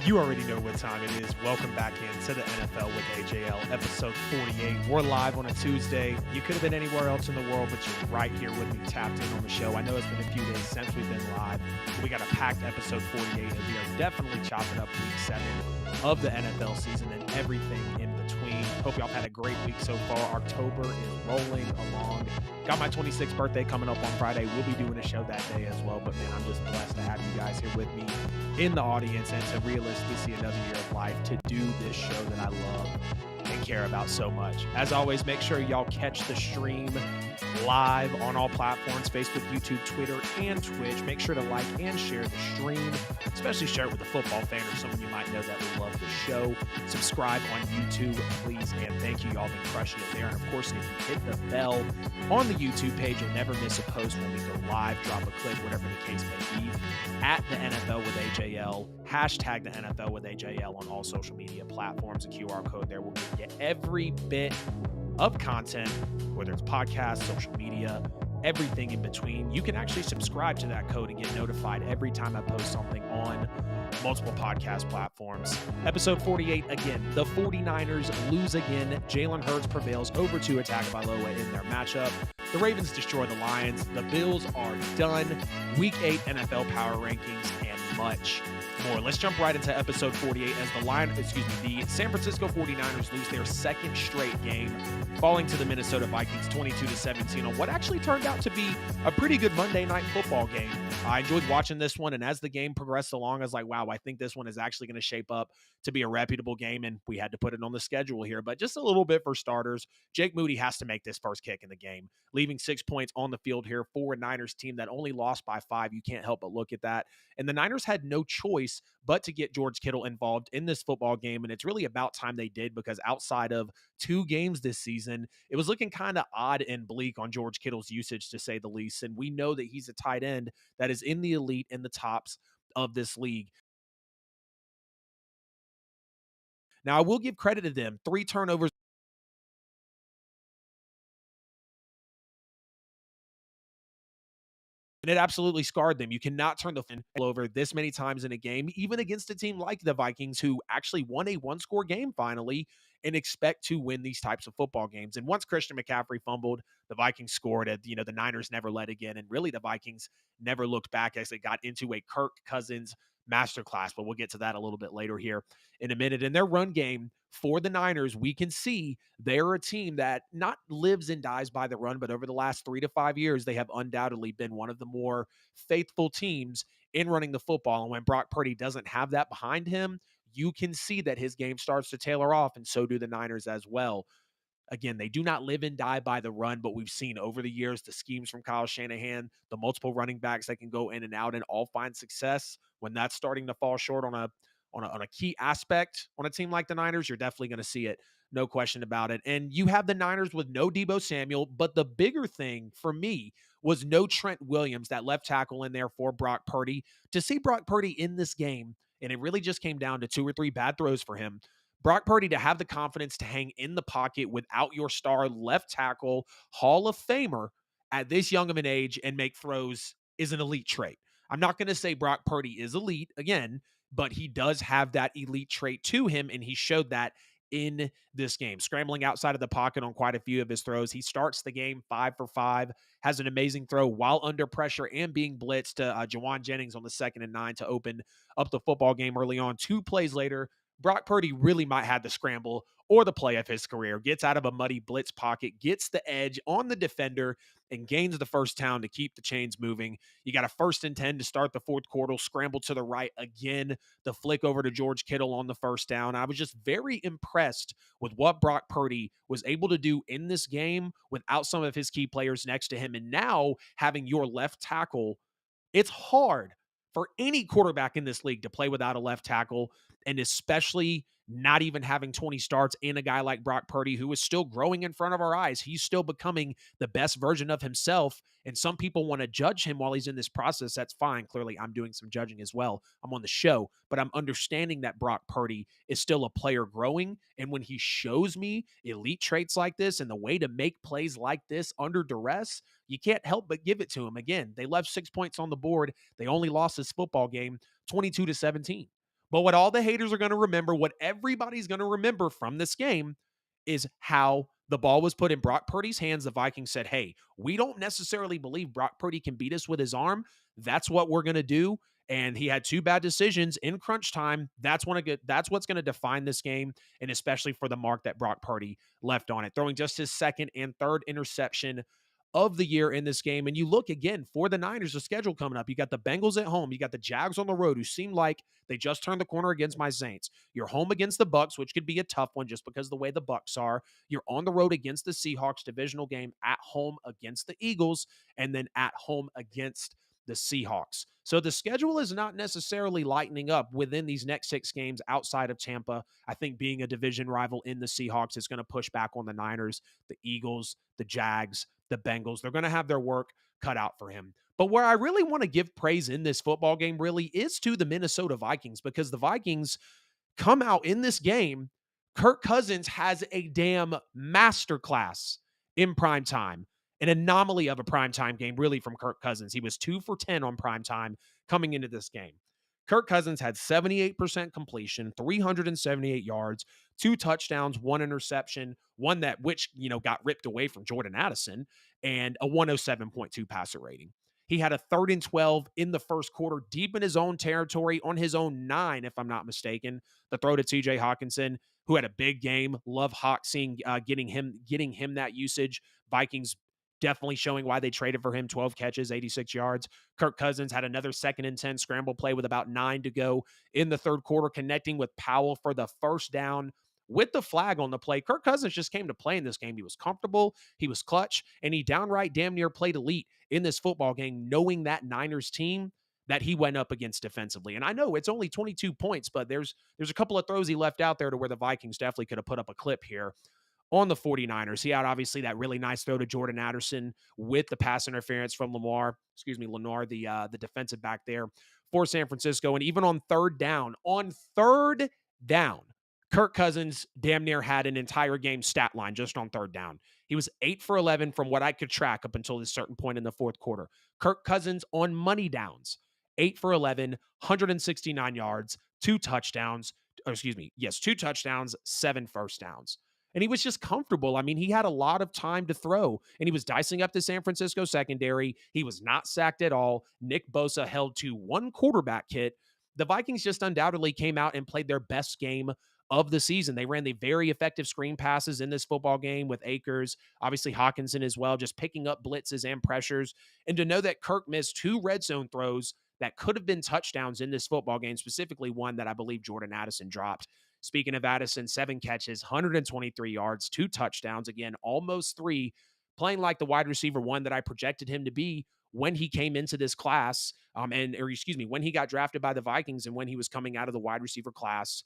You already know what time it is. Welcome back into the NFL with AJL, episode 48. We're live on a Tuesday. You could have been anywhere else in the world, but you're right here with me, tapped in on the show. I know it's been a few days since we've been live, but we got a packed episode 48, and we are definitely chopping up week 7 of the NFL season and everything in between. Hope y'all had a great week so far. October is rolling along. Got my 26th birthday coming up on Friday. We'll be doing a show that day as well, but man, I'm just blessed to have you guys here with me in the audience and to realistically see another year of life to do this show that I love and care about so much. As always, make sure y'all catch the stream live on all platforms, Facebook, YouTube, Twitter, and Twitch. Make sure to like and share the stream, especially share it with a football fan or someone you might know that would love the show. Subscribe on YouTube, please, and thank you. Y'all been crushing it there. And of course, if you hit the bell on the YouTube page, you'll never miss a post when we go live. Drop a click, whatever the case may be, at the NFL with AJL, hashtag the NFL with AJL on all social media platforms. A QR code there will get every bit of content, whether it's podcasts, social media, everything in between. You can actually subscribe to that code and get notified every time I post something on multiple podcast platforms. Episode 48, again, the 49ers lose again. Jalen Hurts prevails over Tua Tagovailoa in their matchup. The Ravens destroy the Lions. The Bills are done. Week 8 NFL power rankings and much more. Let's jump right into episode 48 as the San Francisco 49ers lose their second straight game, falling to the Minnesota Vikings 22-17 on what actually turned out to be a pretty good Monday night football game. I enjoyed watching this one, and as the game progressed along, I was like, wow, I think this one is actually going to shape up to be a reputable game, and we had to put it on the schedule here. But just a little bit for starters, Jake Moody has to make this first kick in the game, leaving 6 points on the field here for a Niners team that only lost by 5. You can't help but look at that. And the Niners had no choice but to get George Kittle involved in this football game, and it's really about time they did, because outside of 2 games this season, it was looking kind of odd and bleak on George Kittle's usage, to say the least. And we know that he's a tight end that is in the elite and the tops of this league. Now, I will give credit to them. 3 turnovers. And it absolutely scarred them. You cannot turn the ball over this many times in a game, even against a team like the Vikings, who actually won a one-score game finally and expect to win these types of football games. And once Christian McCaffrey fumbled, the Vikings scored. The Niners never led again. And really, the Vikings never looked back as they got into a Kirk Cousins masterclass. But we'll get to that a little bit later here in a minute. In their run game for the Niners, we can see they're a team that not lives and dies by the run, but over the last 3 to 5 years, they have undoubtedly been one of the more faithful teams in running the football. And when Brock Purdy doesn't have that behind him, you can see that his game starts to tailor off, and so do the Niners as well. Again, they do not live and die by the run, but we've seen over the years the schemes from Kyle Shanahan, the multiple running backs that can go in and out and all find success. When that's starting to fall short on a key aspect on a team like the Niners, you're definitely going to see it. No question about it. And you have the Niners with no Deebo Samuel, but the bigger thing for me was no Trent Williams, that left tackle in there for Brock Purdy. To see Brock Purdy in this game, and it really just came down to 2 or 3 bad throws for him. Brock Purdy to have the confidence to hang in the pocket without your star left tackle, Hall of Famer, at this young of an age and make throws is an elite trait. I'm not going to say Brock Purdy is elite, again, but he does have that elite trait to him, and he showed that in this game. Scrambling outside of the pocket on quite a few of his throws. He starts the game 5 for 5, has an amazing throw while under pressure and being blitzed to Jawan Jennings on the 2nd and 9 to open up the football game early on. 2 plays later, Brock Purdy really might have the scramble or the play of his career. Gets out of a muddy blitz pocket, gets the edge on the defender, and gains the first down to keep the chains moving. You got a 1st and 10 to start the 4th quarter, scramble to the right again, the flick over to George Kittle on the 1st down. I was just very impressed with what Brock Purdy was able to do in this game without some of his key players next to him. And now having your left tackle, it's hard for any quarterback in this league to play without a left tackle, and especially not even having 20 starts, and a guy like Brock Purdy, who is still growing in front of our eyes. He's still becoming the best version of himself. And some people want to judge him while he's in this process. That's fine. Clearly, I'm doing some judging as well. I'm on the show, but I'm understanding that Brock Purdy is still a player growing. And when he shows me elite traits like this and the way to make plays like this under duress, you can't help but give it to him. Again, they left 6 points on the board. They only lost this football game 22-17. But what all the haters are going to remember, what everybody's going to remember from this game, is how the ball was put in Brock Purdy's hands. The Vikings said, hey, we don't necessarily believe Brock Purdy can beat us with his arm. That's what we're going to do. And he had 2 bad decisions in crunch time. That's what's going to define this game, and especially for the mark that Brock Purdy left on it, throwing just his second and third interception of the year in this game. And you look again for the Niners, the schedule coming up. You got the Bengals at home. You got the Jags on the road, who seem like they just turned the corner against my Saints. You're home against the Bucks, which could be a tough one just because of the way the Bucks are. You're on the road against the Seahawks, divisional game, at home against the Eagles, and then at home against the Seahawks. So the schedule is not necessarily lightening up within these next 6 games outside of Tampa. I think being a division rival in the Seahawks is going to push back on the Niners, the Eagles, the Jags, the Bengals. They're going to have their work cut out for him. But where I really want to give praise in this football game really is to the Minnesota Vikings, because the Vikings come out in this game. Kirk Cousins has a damn masterclass in prime time, an anomaly of a primetime game, really, from Kirk Cousins. He was 2 for 10 on primetime coming into this game. Kirk Cousins had 78% completion, 378 yards, 2 touchdowns, 1 interception, one that got ripped away from Jordan Addison, and a 107.2 passer rating. He had a 3rd and 12 in the first quarter, deep in his own territory, on his own 9, if I'm not mistaken. The throw to TJ Hawkinson, who had a big game. Love Hawk getting him that usage. Vikings definitely showing why they traded for him. 12 catches, 86 yards. Kirk Cousins had another 2nd and 10 scramble play with about 9 to go in the third quarter, connecting with Powell for the first down with the flag on the play. Kirk Cousins just came to play in this game. He was comfortable, he was clutch, and he downright damn near played elite in this football game, knowing that Niners team that he went up against defensively. And I know it's only 22 points, but there's a couple of throws he left out there to where the Vikings definitely could have put up a clip here on the 49ers. He had obviously that really nice throw to Jordan Addison with the pass interference from Lenore, the defensive back there for San Francisco. And even on third down, Kirk Cousins damn near had an entire game stat line just on third down. He was 8 for 11 from what I could track up until this certain point in the fourth quarter. Kirk Cousins on money downs, 8 for 11, 169 yards, 2 touchdowns, 2 touchdowns, 7 first downs. And he was just comfortable. I mean, he had a lot of time to throw, and he was dicing up the San Francisco secondary. He was not sacked at all. Nick Bosa held to 1 quarterback hit. The Vikings just undoubtedly came out and played their best game of the season. They ran the very effective screen passes in this football game with Akers, obviously Hawkinson as well, just picking up blitzes and pressures. And to know that Kirk missed 2 red zone throws that could have been touchdowns in this football game, specifically one that I believe Jordan Addison dropped. Speaking of Addison, 7 catches, 123 yards, 2 touchdowns, again, almost 3, playing like the wide receiver 1 that I projected him to be when he came into this class, when he got drafted by the Vikings and when he was coming out of the wide receiver class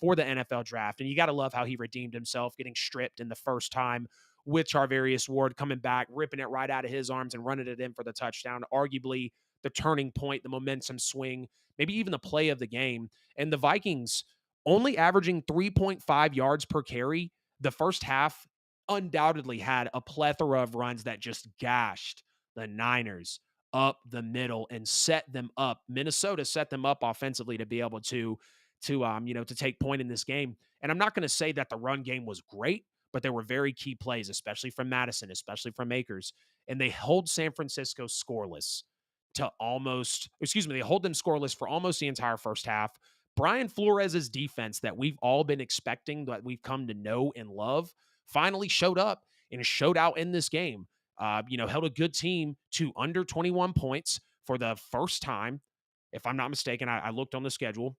for the NFL draft. And you got to love how he redeemed himself, getting stripped in the first time with Charvarius Ward, coming back, ripping it right out of his arms and running it in for the touchdown. Arguably the turning point, the momentum swing, maybe even the play of the game. And the Vikings only averaging 3.5 yards per carry. The first half undoubtedly had a plethora of runs that just gashed the Niners up the middle and set them up. Minnesota set them up offensively to be able to take point in this game. And I'm not going to say that the run game was great, but there were very key plays, especially from Madison, especially from Akers. And they hold San Francisco scoreless they hold them scoreless for almost the entire first half. Brian Flores' defense that we've all been expecting, that we've come to know and love, finally showed up and showed out in this game. Held a good team to under 21 points for the first time. If I'm not mistaken, I looked on the schedule.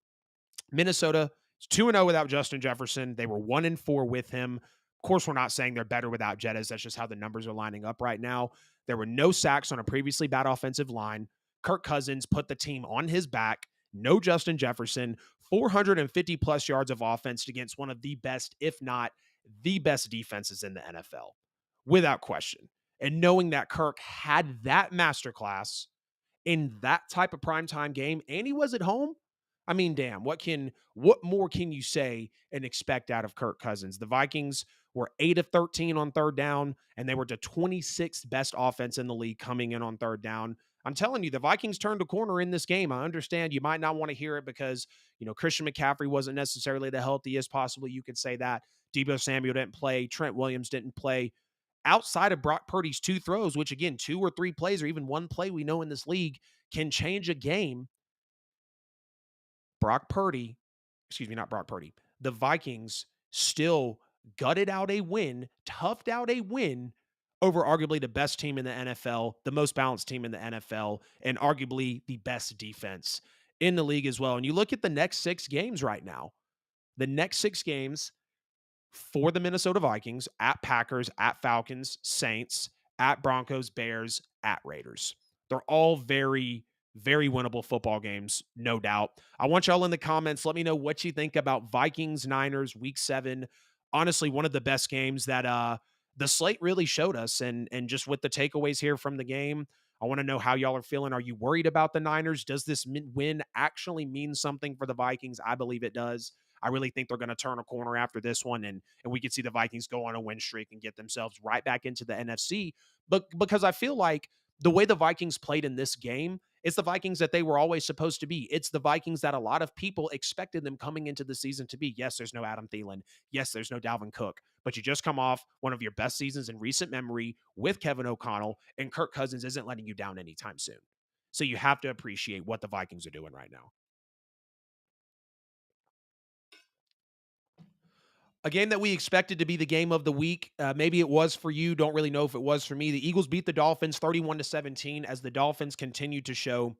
Minnesota is 2-0 without Justin Jefferson. They were 1-4 with him. Of course, we're not saying they're better without Jettas. That's just how the numbers are lining up right now. There were no sacks on a previously bad offensive line. Kirk Cousins put the team on his back, no Justin Jefferson, 450 plus yards of offense against one of the best, if not the best defenses in the NFL, without question. And knowing that Kirk had that masterclass in that type of primetime game and he was at home, I mean, damn, what more can you say and expect out of Kirk Cousins? The Vikings were 8 of 13 on third down, and they were the 26th best offense in the league coming in on third down. I'm telling you, the Vikings turned a corner in this game. I understand you might not want to hear it because, Christian McCaffrey wasn't necessarily the healthiest possibly. You could say that. Deebo Samuel didn't play. Trent Williams didn't play. Outside of Brock Purdy's two throws, which again, 2 or 3 plays or even one play we know in this league can change a game. Brock Purdy, excuse me, not Brock Purdy, the Vikings still gutted out a win, toughed out a win over arguably the best team in the NFL, the most balanced team in the NFL, and arguably the best defense in the league as well. And you look at the next 6 games right now, the next 6 games for the Minnesota Vikings at Packers, at Falcons, Saints, at Broncos, Bears, at Raiders. They're all very, very winnable football games, no doubt. I want y'all in the comments. Let me know what you think about Vikings, Niners, week 7. Honestly, one of the best games that the slate really showed us. And just with the takeaways here from the game, I want to know how y'all are feeling. Are you worried about the Niners? Does this win actually mean something for the Vikings? I believe it does. I really think they're going to turn a corner after this one, and we could see the Vikings go on a win streak and get themselves right back into the NFC. But because I feel like the way the Vikings played in this game, it's the Vikings that they were always supposed to be. It's the Vikings that a lot of people expected them coming into the season to be. Yes, there's no Adam Thielen. Yes, there's no Dalvin Cook. But you just come off one of your best seasons in recent memory with Kevin O'Connell, and Kirk Cousins isn't letting you down anytime soon. So you have to appreciate what the Vikings are doing right now. A game that we expected to be the game of the week. Maybe it was for you. Don't really know if it was for me. The Eagles beat the Dolphins 31-17 as the Dolphins continue to show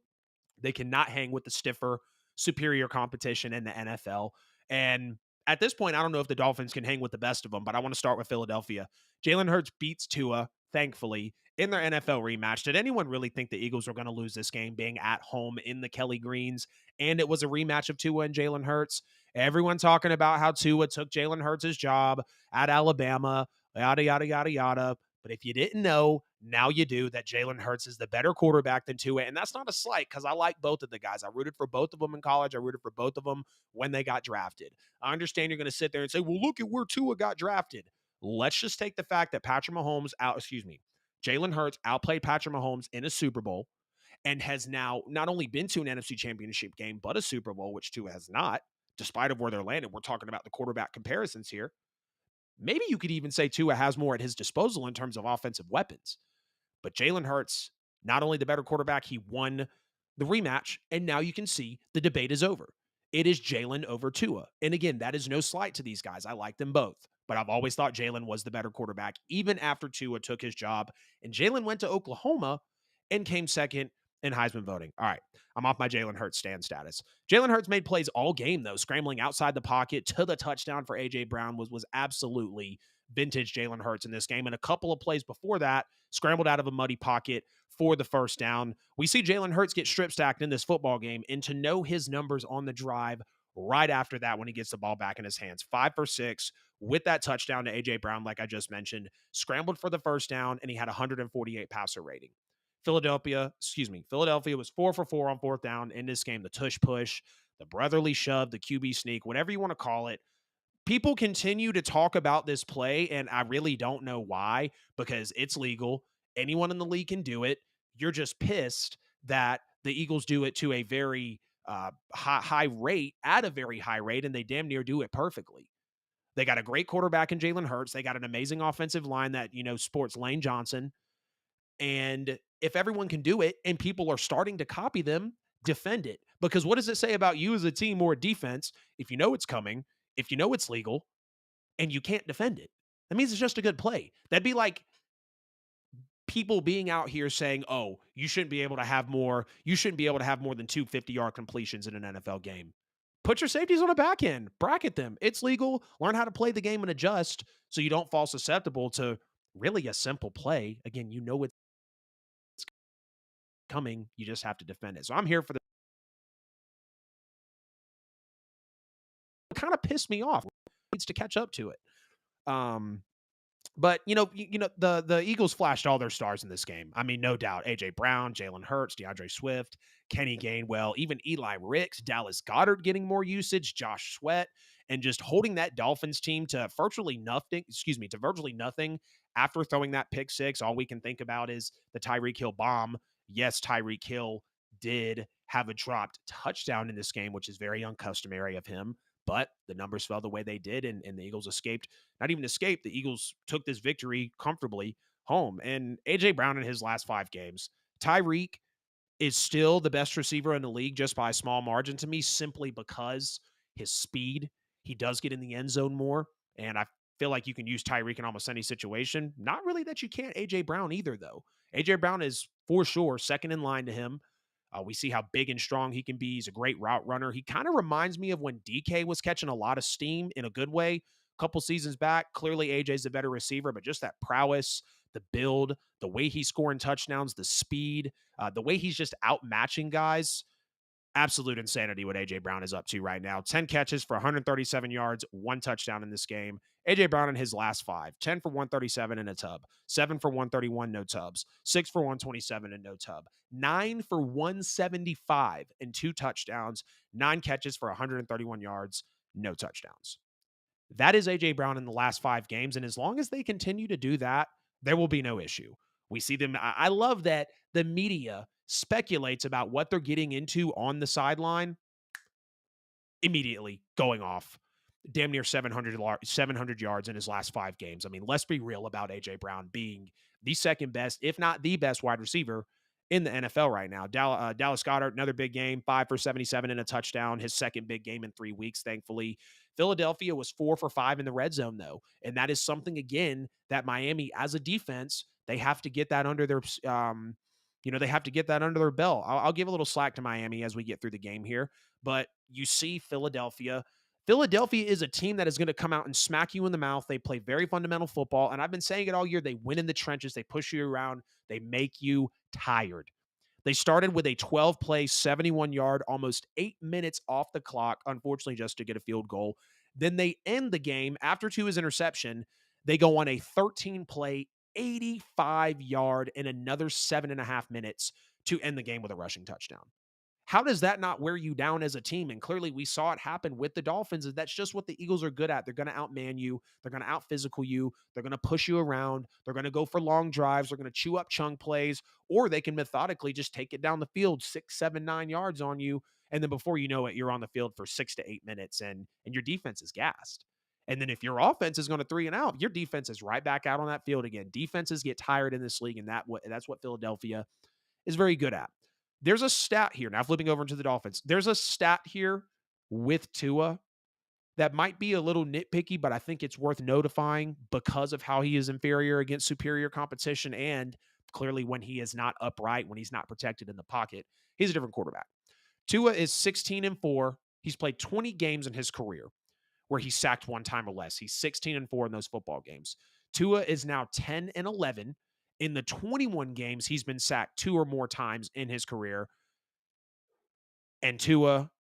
they cannot hang with the stiffer, superior competition in the NFL. And at this point, I don't know if the Dolphins can hang with the best of them, but I want to start with Philadelphia. Jalen Hurts beats Tua, thankfully, in their NFL rematch. Did anyone really think the Eagles were going to lose this game being at home in the Kelly Greens? And it was a rematch of Tua and Jalen Hurts. Everyone talking about how Tua took Jalen Hurts' job at Alabama, yada, yada, yada, yada. But if you didn't know, now you do, that Jalen Hurts is the better quarterback than Tua. And that's not a slight because I like both of the guys. I rooted for both of them in college. I rooted for both of them when they got drafted. I understand you're going to sit there and say, well, look at where Tua got drafted. Let's just take the fact that Jalen Hurts outplayed Patrick Mahomes in a Super Bowl and has now not only been to an NFC Championship game, but a Super Bowl, which Tua has not, despite of where they're landed. We're talking about the quarterback comparisons here. Maybe you could even say Tua has more at his disposal in terms of offensive weapons. But Jalen Hurts, not only the better quarterback, he won the rematch, and now you can see the debate is over. It is Jalen over Tua. And again, that is no slight to these guys. I like them both. But I've always thought Jalen was the better quarterback, even after Tua took his job. And Jalen went to Oklahoma and came second in Heisman voting. All right, I'm off my Jalen Hurts stand status. Jalen Hurts made plays all game, though, scrambling outside the pocket to the touchdown for A.J. Brown was absolutely vintage Jalen Hurts in this game. And a couple of plays before that, scrambled out of a muddy pocket for the first down. We see Jalen Hurts get strip stacked in this football game, and to know his numbers on the drive right after that when he gets the ball back in his hands. 5 for 6 with that touchdown to A.J. Brown, like I just mentioned, scrambled for the first down, and he had 148 passer rating. Philadelphia was 4 for 4 on fourth down in this game. The tush push, the brotherly shove, the QB sneak, whatever you want to call it. People continue to talk about this play, and I really don't know why, because it's legal. Anyone in the league can do it. You're just pissed that the Eagles do it to a very high rate, at a very high rate, and they damn near do it perfectly. They got a great quarterback in Jalen Hurts. They got an amazing offensive line that, sports Lane Johnson. And if everyone can do it and people are starting to copy them, defend it. Because what does it say about you as a team or a defense if you know it's coming, if you know it's legal, and you can't defend it? That means it's just a good play. That'd be like people being out here saying, oh, you shouldn't be able to have more than 250-yard completions in an NFL game. Put your safeties on the back end, bracket them. It's legal. Learn how to play the game and adjust so you don't fall susceptible to really a simple play. Again, you know it's coming. You just have to defend it. So I'm here for the kind of pissed me off. It needs to catch up to it. Um, but the Eagles flashed all their stars in this game. I mean, no doubt. AJ Brown, Jalen Hurts, DeAndre Swift, Kenny Gainwell, even Eli Ricks, Dallas Goedert getting more usage, Josh Sweat, and just holding that Dolphins team to virtually nothing. Excuse me, to virtually nothing after throwing that pick six. All we can think about is the Tyreek Hill bomb. Yes, Tyreek Hill did have a dropped touchdown in this game, which is very uncustomary of him. But the numbers fell the way they did, and the Eagles escaped. Not even escaped. The Eagles took this victory comfortably home. And A.J. Brown in his last 5 games, Tyreek is still the best receiver in the league just by a small margin to me, simply because his speed, he does get in the end zone more. And I feel like you can use Tyreek in almost any situation. Not really that you can't A.J. Brown either, though. A.J. Brown is for sure second in line to him. We see how big and strong he can be. He's a great route runner. He kind of reminds me of when DK was catching a lot of steam in a good way a couple seasons back. Clearly, AJ's a better receiver, but just that prowess, the build, the way he's scoring touchdowns, the speed, the way he's just outmatching guys. Absolute insanity what A.J. Brown is up to right now. 10 catches for 137 yards, 1 touchdown in this game. A.J. Brown in his last 5, 10 for 137 and a tub, 7 for 131, no tubs, 6 for 127 and no tub, 9 for 175 and 2 touchdowns, 9 catches for 131 yards, no touchdowns. That is A.J. Brown in the last 5 games, and as long as they continue to do that, there will be no issue. We see them. I love that the media speculates about what they're getting into on the sideline, immediately going off. Damn near 700 yards in his last 5 games. I mean, let's be real about A.J. Brown being the second best, if not the best wide receiver in the NFL right now. Dallas Goedert, another big game, 5 for 77 and a touchdown, his second big game in 3 weeks, thankfully. Philadelphia was 4 for 5 in the red zone, though. And that is something, again, that Miami, as a defense, they have to get that under their they have to get that under their belt. I'll give a little slack to Miami as we get through the game here. But you see Philadelphia. Philadelphia is a team that is going to come out and smack you in the mouth. They play very fundamental football. And I've been saying it all year. They win in the trenches. They push you around. They make you tired. They started with a 12-play, 71-yard, almost 8 minutes off the clock, unfortunately, just to get a field goal. Then they end the game after Tua's interception. They go on a 13-play, 85-yard, and another 7.5 minutes to end the game with a rushing touchdown. How does that not wear you down as a team? And clearly we saw it happen with the Dolphins. That's just what the Eagles are good at. They're going to outman you. They're going to out-physical you. They're going to push you around. They're going to go for long drives. They're going to chew up chunk plays, or they can methodically just take it down the field 6, 7, 9 yards on you. And then before you know it, you're on the field for 6 to 8 minutes and your defense is gassed. And then if your offense is going to 3 and out, your defense is right back out on that field again. Defenses get tired in this league, and that's what Philadelphia is very good at. There's a stat here. Now flipping over into the Dolphins. There's a stat here with Tua that might be a little nitpicky, but I think it's worth notifying because of how he is inferior against superior competition. And clearly when he is not upright, when he's not protected in the pocket, he's a different quarterback. Tua is 16-4. He's played 20 games in his career where he's sacked 1 time or less. He's 16-4 in those football games. Tua is now 10-11. In the 21 games, he's been sacked 2 or more times in his career. And Tua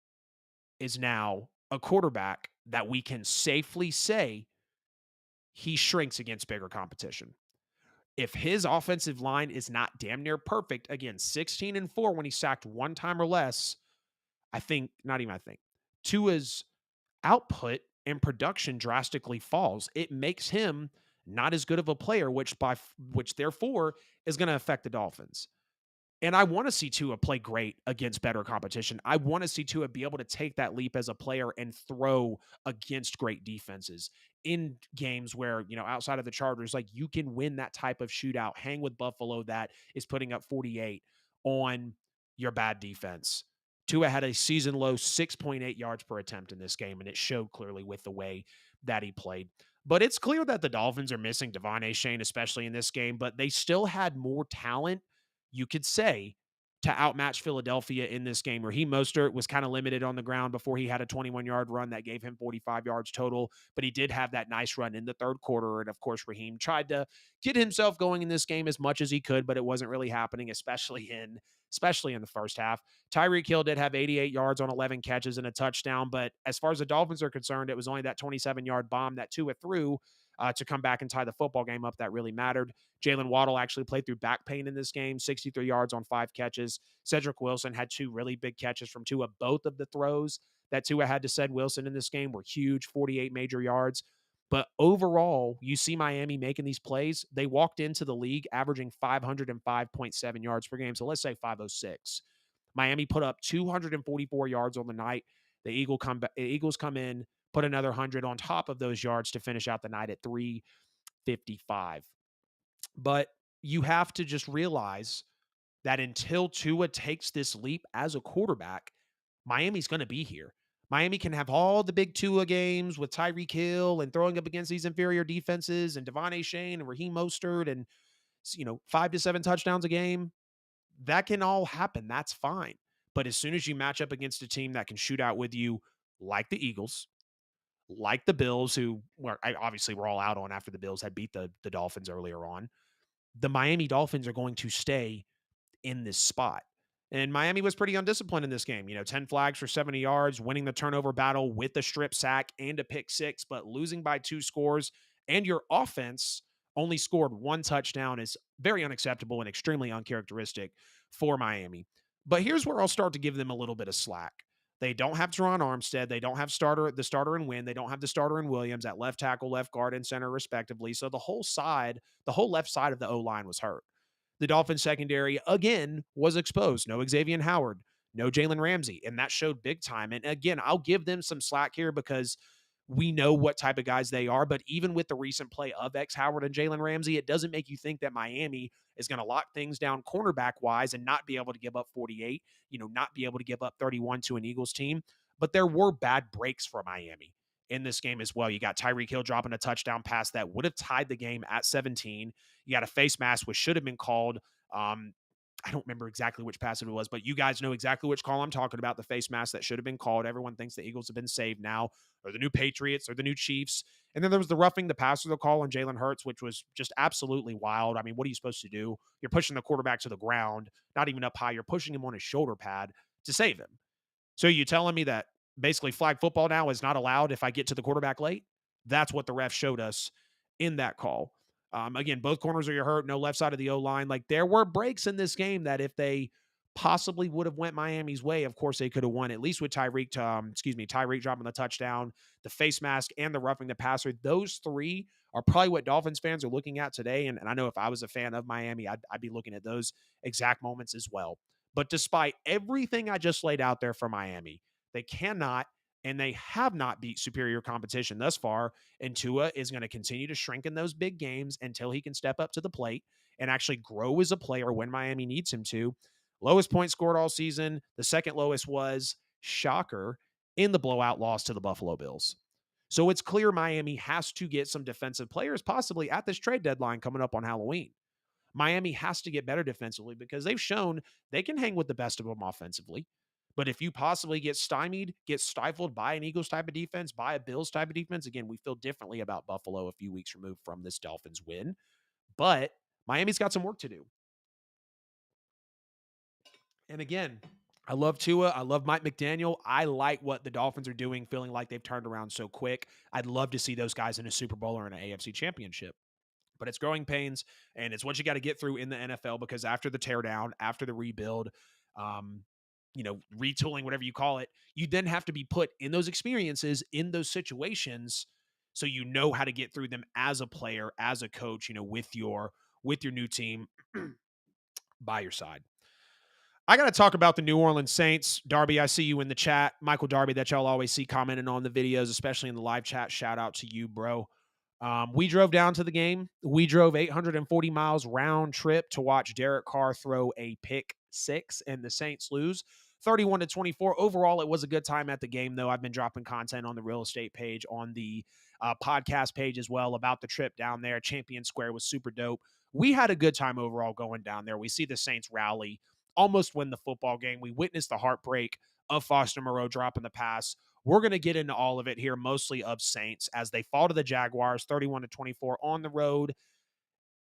is now a quarterback that we can safely say he shrinks against bigger competition. If his offensive line is not damn near perfect, again, 16-4 when he's sacked 1 time or less, Tua's output and production drastically falls. It makes him not as good of a player, which therefore is going to affect the Dolphins. And I want to see Tua play great against better competition. I want to see Tua be able to take that leap as a player and throw against great defenses in games where, outside of the Chargers, like you can win that type of shootout, hang with Buffalo that is putting up 48 on your bad defense. Tua had a season low 6.8 yards per attempt in this game, and it showed clearly with the way that he played. But it's clear that the Dolphins are missing Devon Achane, especially in this game, but they still had more talent, you could say, to outmatch Philadelphia in this game. Raheem Mostert was kind of limited on the ground before he had a 21-yard run that gave him 45 yards total, but he did have that nice run in the third quarter. And of course, Raheem tried to get himself going in this game as much as he could, but it wasn't really happening, especially in the first half. Tyreek Hill did have 88 yards on 11 catches and a touchdown, but as far as the Dolphins are concerned, it was only that 27-yard bomb that Tua threw to come back and tie the football game up that really mattered. Jalen Waddle actually played through back pain in this game, 63 yards on 5 catches. Cedric Wilson had 2 really big catches from Tua. Both of the throws that Tua had to Ced Wilson in this game were huge, 48 major yards. But overall, you see Miami making these plays. They walked into the league averaging 505.7 yards per game. So let's say 506. Miami put up 244 yards on the night. The Eagles come in, put another 100 on top of those yards to finish out the night at 355. But you have to just realize that until Tua takes this leap as a quarterback, Miami's going to be here. Miami can have all the big Tua games with Tyreek Hill and throwing up against these inferior defenses and Devon Achane and Raheem Mostert and 5 to 7 touchdowns a game. That can all happen. That's fine. But as soon as you match up against a team that can shoot out with you, like the Eagles, like the Bills, who obviously we're all out on after the Bills had beat the Dolphins earlier on, the Miami Dolphins are going to stay in this spot. And Miami was pretty undisciplined in this game. 10 flags for 70 yards, winning the turnover battle with a strip sack and a pick six, but losing by 2 scores. And your offense only scored 1 touchdown is very unacceptable and extremely uncharacteristic for Miami. But here's where I'll start to give them a little bit of slack. They don't have Teron Armstead. They don't have the starter in Wynn. They don't have the starter in Williams at left tackle, left guard, and center, respectively. So the whole left side of the O-line was hurt. The Dolphins secondary, again, was exposed. No Xavier Howard, no Jalen Ramsey, and that showed big time. And again, I'll give them some slack here because we know what type of guys they are. But even with the recent play of X Howard and Jalen Ramsey, it doesn't make you think that Miami is going to lock things down cornerback-wise and not be able to give up 48, not be able to give up 31 to an Eagles team. But there were bad breaks for Miami in this game as well. You got Tyreek Hill dropping a touchdown pass that would have tied the game at 17. You got a face mask, which should have been called. I don't remember exactly which pass it was, but you guys know exactly which call I'm talking about, the face mask that should have been called. Everyone thinks the Eagles have been saved now, or the new Patriots, or the new Chiefs. And then there was the roughing the passer the call on Jalen Hurts, which was just absolutely wild. I mean, what are you supposed to do? You're pushing the quarterback to the ground, not even up high. You're pushing him on his shoulder pad to save him. So you telling me that basically flag football now is not allowed if I get to the quarterback late? That's what the ref showed us in that call. Again, both corners are hurt, no left side of the O-line. Like, there were breaks in this game that if they possibly would have went Miami's way, of course they could have won, at least with Tyreek dropping the touchdown, the face mask, and the roughing the passer. Those 3 are probably what Dolphins fans are looking at today. And I know if I was a fan of Miami, I'd be looking at those exact moments as well. But despite everything I just laid out there for Miami, they cannot and they have not beat superior competition thus far. And Tua is going to continue to shrink in those big games until he can step up to the plate and actually grow as a player when Miami needs him to. Lowest point scored all season. The second lowest was, shocker, in the blowout loss to the Buffalo Bills. So it's clear Miami has to get some defensive players possibly at this trade deadline coming up on Halloween. Miami has to get better defensively because they've shown they can hang with the best of them offensively. But if you possibly get stifled by an Eagles type of defense, by a Bills type of defense, again, we feel differently about Buffalo a few weeks removed from this Dolphins win. But Miami's got some work to do. And again, I love Tua. I love Mike McDaniel. I like what the Dolphins are doing, feeling like they've turned around so quick. I'd love to see those guys in a Super Bowl or in an AFC championship. But it's growing pains, and it's what you got to get through in the NFL because after the teardown, after the rebuild, retooling, whatever you call it, you then have to be put in those experiences, in those situations, so you know how to get through them as a player, as a coach, with your new team by your side. I got to talk about the New Orleans Saints. Darby, I see you in the chat. Michael Darby, that y'all always see commenting on the videos, especially in the live chat. Shout out to you, bro. We drove down to the game. We drove 840 miles round trip to watch Derek Carr throw a pick six and the Saints lose 31-24. Overall, it was a good time at the game, though. I've been dropping content on the real estate page, on the podcast page as well about the trip down there. Champion Square was super dope. We had a good time overall going down there. We see the Saints rally almost win the football game. We witnessed the heartbreak of Foster Moreau dropping the pass. We're going to get into all of it here, mostly of Saints, as they fall to the Jaguars 31-24 on the road.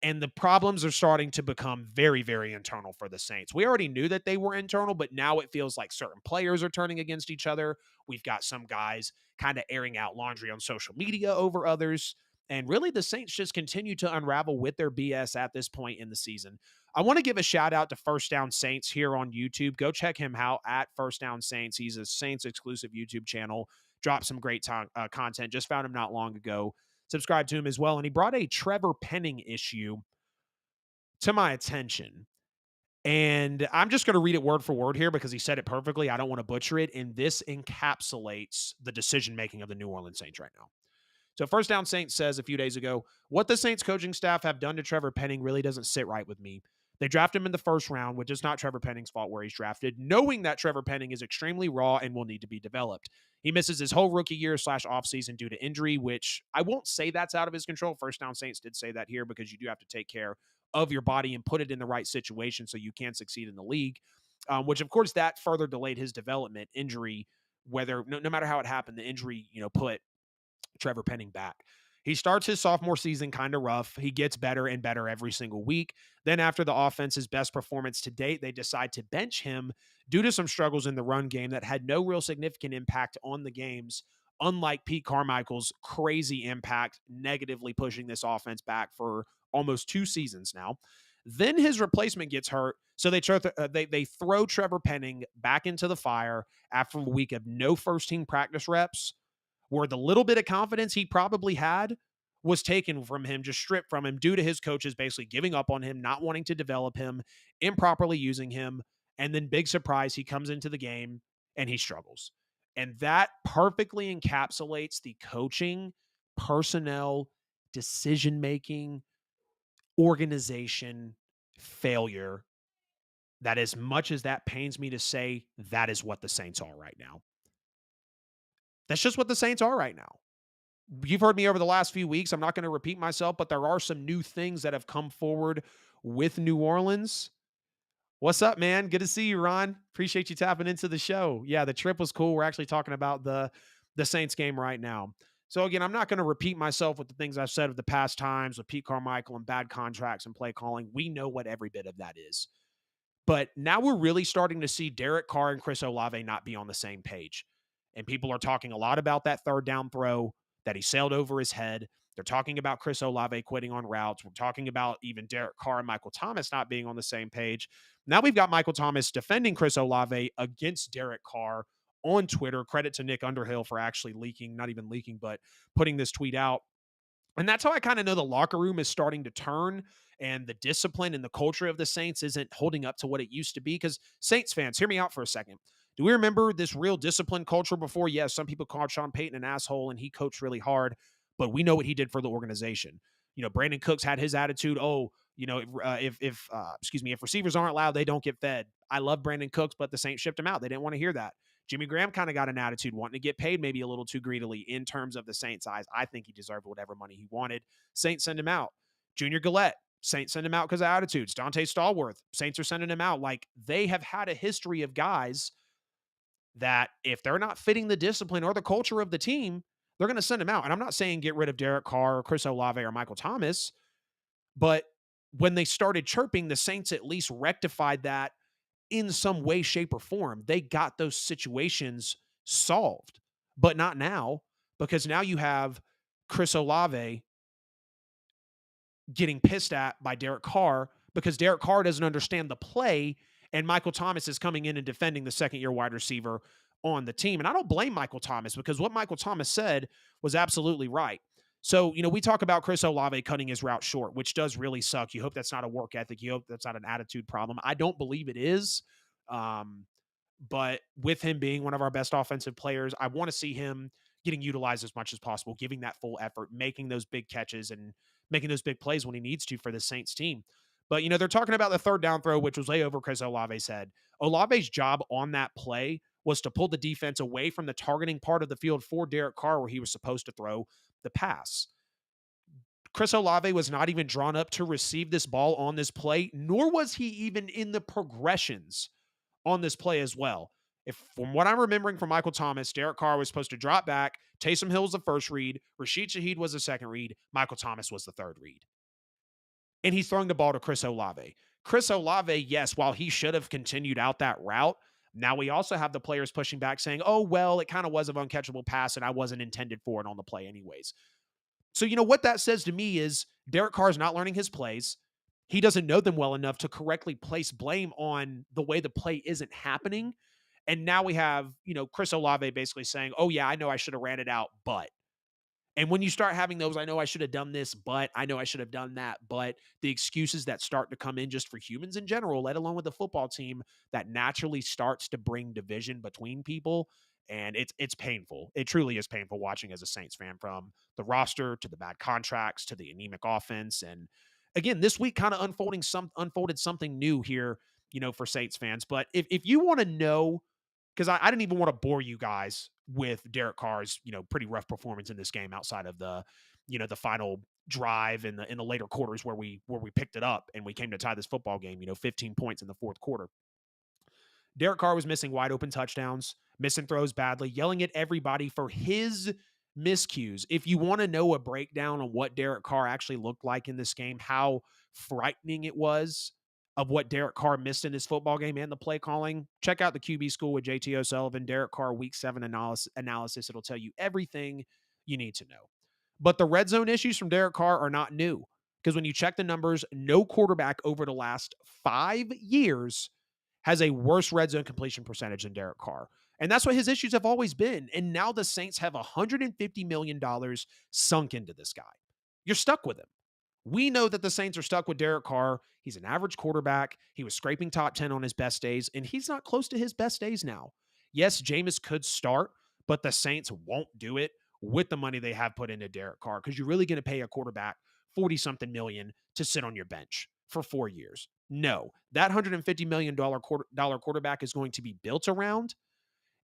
And the problems are starting to become very, very internal for the Saints. We already knew that they were internal, but now it feels like certain players are turning against each other. We've got some guys kind of airing out laundry on social media over others. And really, the Saints just continue to unravel with their BS at this point in the season. I want to give a shout out to First Down Saints here on YouTube. Go check him out at First Down Saints. He's a Saints exclusive YouTube channel. Dropped some great content. Just found him not long ago. Subscribe to him as well. And he brought a Trevor Penning issue to my attention. And I'm just going to read it word for word here because he said it perfectly. I don't want to butcher it. And this encapsulates the decision making of the New Orleans Saints right now. So First Down Saints says a few days ago, what the Saints coaching staff have done to Trevor Penning really doesn't sit right with me. They draft him in the first round, which is not Trevor Penning's fault where he's drafted, knowing that Trevor Penning is extremely raw and will need to be developed. He misses his whole rookie year / offseason due to injury, which I won't say that's out of his control. First Down Saints did say that here because you do have to take care of your body and put it in the right situation so you can succeed in the league, which of course that further delayed his development. Injury, whether no matter how it happened, the injury, put Trevor Penning back. He starts his sophomore season kind of rough. He gets better and better every single week. Then after the offense's best performance to date, they decide to bench him due to some struggles in the run game that had no real significant impact on the games, unlike Pete Carmichael's crazy impact, negatively pushing this offense back for almost 2 seasons now. Then his replacement gets hurt, so they throw Trevor Penning back into the fire after a week of no first-team practice reps, where the little bit of confidence he probably had was taken from him, just stripped from him due to his coaches basically giving up on him, not wanting to develop him, improperly using him. And then big surprise, he comes into the game and he struggles. And that perfectly encapsulates the coaching, personnel, decision-making, organization failure that, as much as that pains me to say, that is what the Saints are right now. That's just what the Saints are right now. You've heard me over the last few weeks. I'm not going to repeat myself, but there are some new things that have come forward with New Orleans. What's up, man? Good to see you, Ron. Appreciate you tapping into the show. Yeah, the trip was cool. We're actually talking about the Saints game right now. So again, I'm not going to repeat myself with the things I've said of the past times with Pete Carmichael and bad contracts and play calling. We know what every bit of that is. But now we're really starting to see Derek Carr and Chris Olave not be on the same page. And people are talking a lot about that third down throw that he sailed over his head. They're talking about Chris Olave quitting on routes. We're talking about even Derek Carr and Michael Thomas not being on the same page. Now we've got Michael Thomas defending Chris Olave against Derek Carr on Twitter. Credit to Nick Underhill for actually not even leaking, but putting this tweet out. And that's how I kind of know the locker room is starting to turn, and the discipline and the culture of the Saints isn't holding up to what it used to be. Because Saints fans, hear me out for a second. Do we remember this real discipline culture before? Yes, some people called Sean Payton an asshole and he coached really hard, but we know what he did for the organization. Brandon Cooks had his attitude. If receivers aren't loud, they don't get fed. I love Brandon Cooks, but the Saints shipped him out. They didn't want to hear that. Jimmy Graham kind of got an attitude, wanting to get paid maybe a little too greedily in terms of the Saints' eyes. I think he deserved whatever money he wanted. Saints send him out. Junior Gillette, Saints send him out because of attitudes. Dante Stallworth, Saints are sending him out. Like, they have had a history of guys that if they're not fitting the discipline or the culture of the team, they're going to send him out. And I'm not saying get rid of Derek Carr or Chris Olave or Michael Thomas, but when they started chirping, the Saints at least rectified that in some way, shape, or form. They got those situations solved, but not now, because now you have Chris Olave getting pissed at by Derek Carr because Derek Carr doesn't understand the play, and Michael Thomas is coming in and defending the second-year wide receiver on the team. And I don't blame Michael Thomas, because what Michael Thomas said was absolutely right. So, we talk about Chris Olave cutting his route short, which does really suck. You hope that's not a work ethic. You hope that's not an attitude problem. I don't believe it is. But with him being one of our best offensive players, I want to see him getting utilized as much as possible, giving that full effort, making those big catches and making those big plays when he needs to for the Saints team. But, they're talking about the third down throw, which was way over Chris Olave's head. Olave's job on that play was to pull the defense away from the targeting part of the field for Derek Carr, where he was supposed to throw the pass. Chris Olave was not even drawn up to receive this ball on this play, nor was he even in the progressions on this play as well. If from what I'm remembering from Michael Thomas, Derek Carr was supposed to drop back. Taysom Hill was the first read. Rashid Shaheed was the second read. Michael Thomas was the third read. And he's throwing the ball to Chris Olave. Chris Olave, yes, while he should have continued out that route, now we also have the players pushing back saying, oh, well, it kind of was an uncatchable pass and I wasn't intended for it on the play anyways. So, what that says to me is Derek Carr is not learning his plays. He doesn't know them well enough to correctly place blame on the way the play isn't happening. And now we have, Chris Olave basically saying, oh, yeah, I know I should have ran it out, but. And when you start having those, I know I should have done this, but I know I should have done that, but the excuses that start to come in just for humans in general, let alone with the football team, that naturally starts to bring division between people. And it's painful. It truly is painful watching as a Saints fan, from the roster to the bad contracts to the anemic offense. And again, this week kind of unfolded something new here, for Saints fans. But if you want to know, because I didn't even want to bore you guys with Derek Carr's, pretty rough performance in this game outside of the final drive in the later quarters where we picked it up and we came to tie this football game, 15 points in the fourth quarter. Derek Carr was missing wide open touchdowns, missing throws badly, yelling at everybody for his miscues. If you want to know a breakdown on what Derek Carr actually looked like in this game, how frightening it was of what Derek Carr missed in his football game and the play calling, check out the QB School with JT O'Sullivan, Derek Carr Week 7 analysis. It'll tell you everything you need to know. But the red zone issues from Derek Carr are not new, because when you check the numbers, no quarterback over the last 5 years has a worse red zone completion percentage than Derek Carr. And that's what his issues have always been. And now the Saints have $150 million sunk into this guy. You're stuck with him. We know that the Saints are stuck with Derek Carr. He's an average quarterback. He was scraping top 10 on his best days, and he's not close to his best days now. Yes, Jameis could start, but the Saints won't do it with the money they have put into Derek Carr, because you're really going to pay a quarterback 40-something million to sit on your bench for 4 years. No, that $150 million quarterback is going to be built around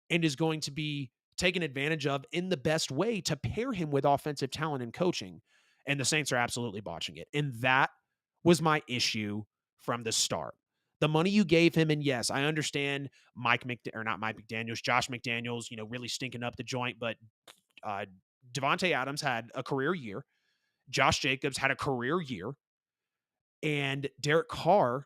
and is going to be taken advantage of in the best way to pair him with offensive talent and coaching. And the Saints are absolutely botching it. And that was my issue from the start. The money you gave him, and yes, I understand Josh McDaniels, really stinking up the joint, but Devontae Adams had a career year. Josh Jacobs had a career year. And Derek Carr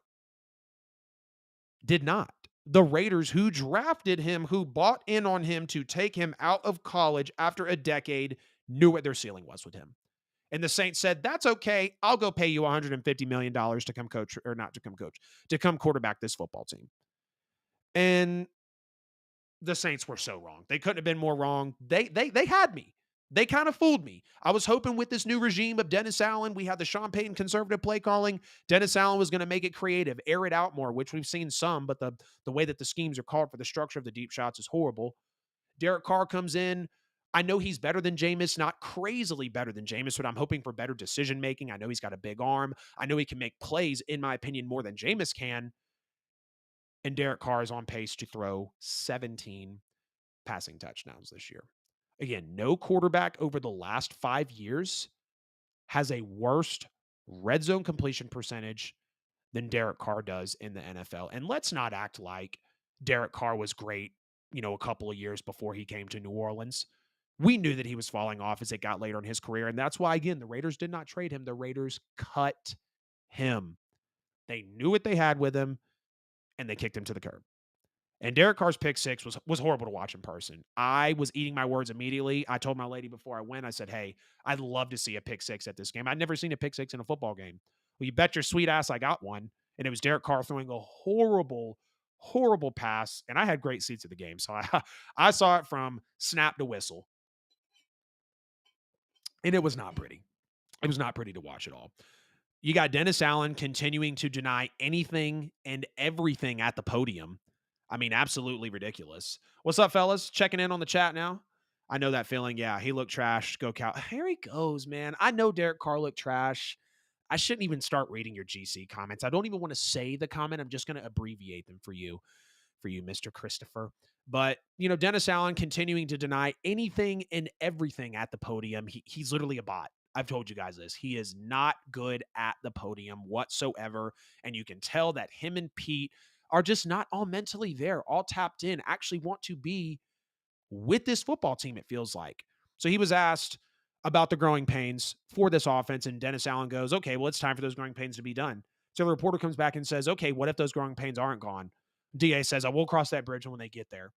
did not. The Raiders, who drafted him, who bought in on him to take him out of college after a decade, knew what their ceiling was with him. And the Saints said, that's okay. I'll go pay you $150 million to come coach, or not to come coach, to come quarterback this football team. And the Saints were so wrong. They couldn't have been more wrong. They had me. They kind of fooled me. I was hoping with this new regime of Dennis Allen, we had the Sean Payton conservative play calling. Dennis Allen was going to make it creative, air it out more, which we've seen some, but the way that the schemes are called for the structure of the deep shots is horrible. Derek Carr comes in. I know he's better than Jameis, not crazily better than Jameis, but I'm hoping for better decision making. I know he's got a big arm. I know he can make plays, in my opinion, more than Jameis can. And Derek Carr is on pace to throw 17 passing touchdowns this year. Again, no quarterback over the last 5 years has a worse red zone completion percentage than Derek Carr does in the NFL. And let's not act like Derek Carr was great, a couple of years before he came to New Orleans. We knew that he was falling off as it got later in his career. And that's why, again, the Raiders did not trade him. The Raiders cut him. They knew what they had with him, and they kicked him to the curb. And Derek Carr's pick six was horrible to watch in person. I was eating my words immediately. I told my lady before I went, I said, hey, I'd love to see a pick six at this game. I'd never seen a pick six in a football game. Well, you bet your sweet ass I got one. And it was Derek Carr throwing a horrible, horrible pass. And I had great seats at the game. So I saw it from snap to whistle. And it was not pretty. It was not pretty to watch at all. You got Dennis Allen continuing to deny anything and everything at the podium. I mean, absolutely ridiculous. What's up, fellas? Checking in on the chat now. I know that feeling. Yeah, he looked trash. Go Cow. Here he goes, man. I know Derek Carr looked trash. I shouldn't even start reading your GC comments. I don't even want to say the comment. I'm just going to abbreviate them for you, Mr. Christopher. But, Dennis Allen continuing to deny anything and everything at the podium. He's literally a bot. I've told you guys this. He is not good at the podium whatsoever. And you can tell that him and Pete are just not all mentally there, all tapped in, actually want to be with this football team, it feels like. So he was asked about the growing pains for this offense, and Dennis Allen goes, okay, well, it's time for those growing pains to be done. So the reporter comes back and says, okay, what if those growing pains aren't gone? DA says, I will cross that bridge when they get there.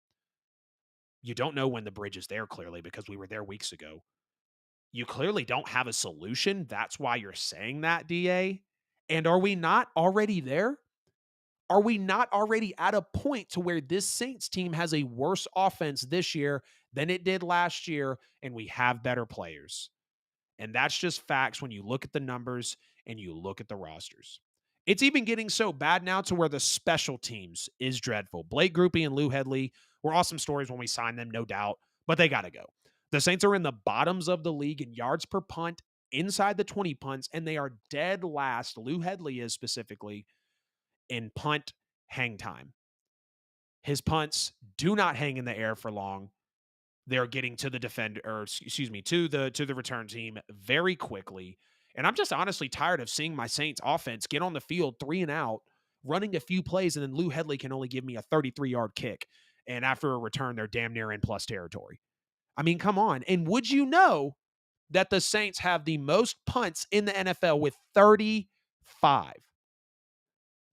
You don't know when the bridge is there, clearly, because we were there weeks ago. You clearly don't have a solution. That's why you're saying that, DA. And are we not already there? Are we not already at a point to where this Saints team has a worse offense this year than it did last year, and we have better players? And that's just facts when you look at the numbers and you look at the rosters. It's even getting so bad now to where the special teams is dreadful. Blake Groupie and Lou Hedley were awesome stories when we signed them, no doubt, but they got to go. The Saints are in the bottoms of the league in yards per punt, inside the 20 punts, and they are dead last. Lou Hedley is specifically in punt hang time. His punts do not hang in the air for long. They're getting to the defender, or excuse me, to the return team very quickly. And I'm just honestly tired of seeing my Saints offense get on the field 3 and out, running a few plays, and then Lou Hedley can only give me a 33-yard kick. And after a return, they're damn near in plus territory. I mean, come on. And would you know that the Saints have the most punts in the NFL with 35?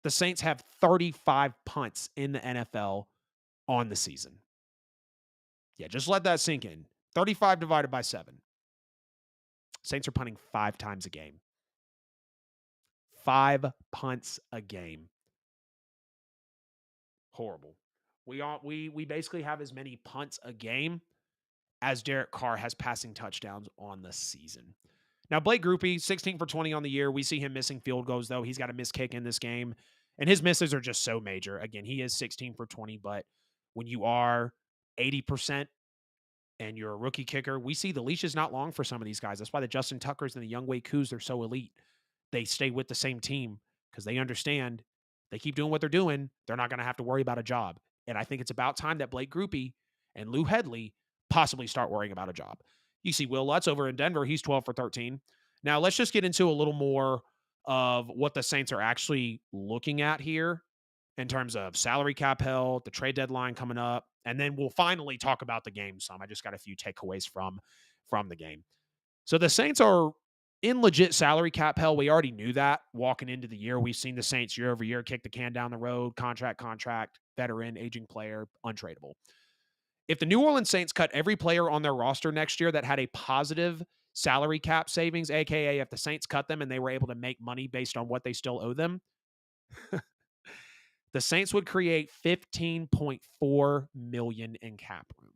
The Saints have 35 punts in the NFL on the season. Yeah, just let that sink in. 35 divided by 7. Saints are punting 5 times a game. 5 punts a game. Horrible. We basically have as many punts a game as Derek Carr has passing touchdowns on the season. Now, Blake Groupie, 16 for 20 on the year. We see him missing field goals, though. He's got a missed kick in this game, and his misses are just so major. Again, he is 16 for 20, but when you are 80% and you're a rookie kicker, we see the leash is not long for some of these guys. That's why the Justin Tuckers and the Younghoe Koos are so elite. They stay with the same team because they understand they keep doing what they're doing. They're not going to have to worry about a job. And I think it's about time that Blake Groupie and Lou Hedley possibly start worrying about a job. You see Will Lutz over in Denver. He's 12 for 13. Now, let's just get into a little more of what the Saints are actually looking at here in terms of salary cap held, the trade deadline coming up, and then we'll finally talk about the game some. I just got a few takeaways from the game. So the Saints are in legit salary cap hell. We already knew that walking into the year. We've seen the Saints year over year kick the can down the road, contract, veteran, aging player, untradeable. If the New Orleans Saints cut every player on their roster next year that had a positive salary cap savings, aka if the Saints cut them and they were able to make money based on what they still owe them, the Saints would create $15.4 million in cap room.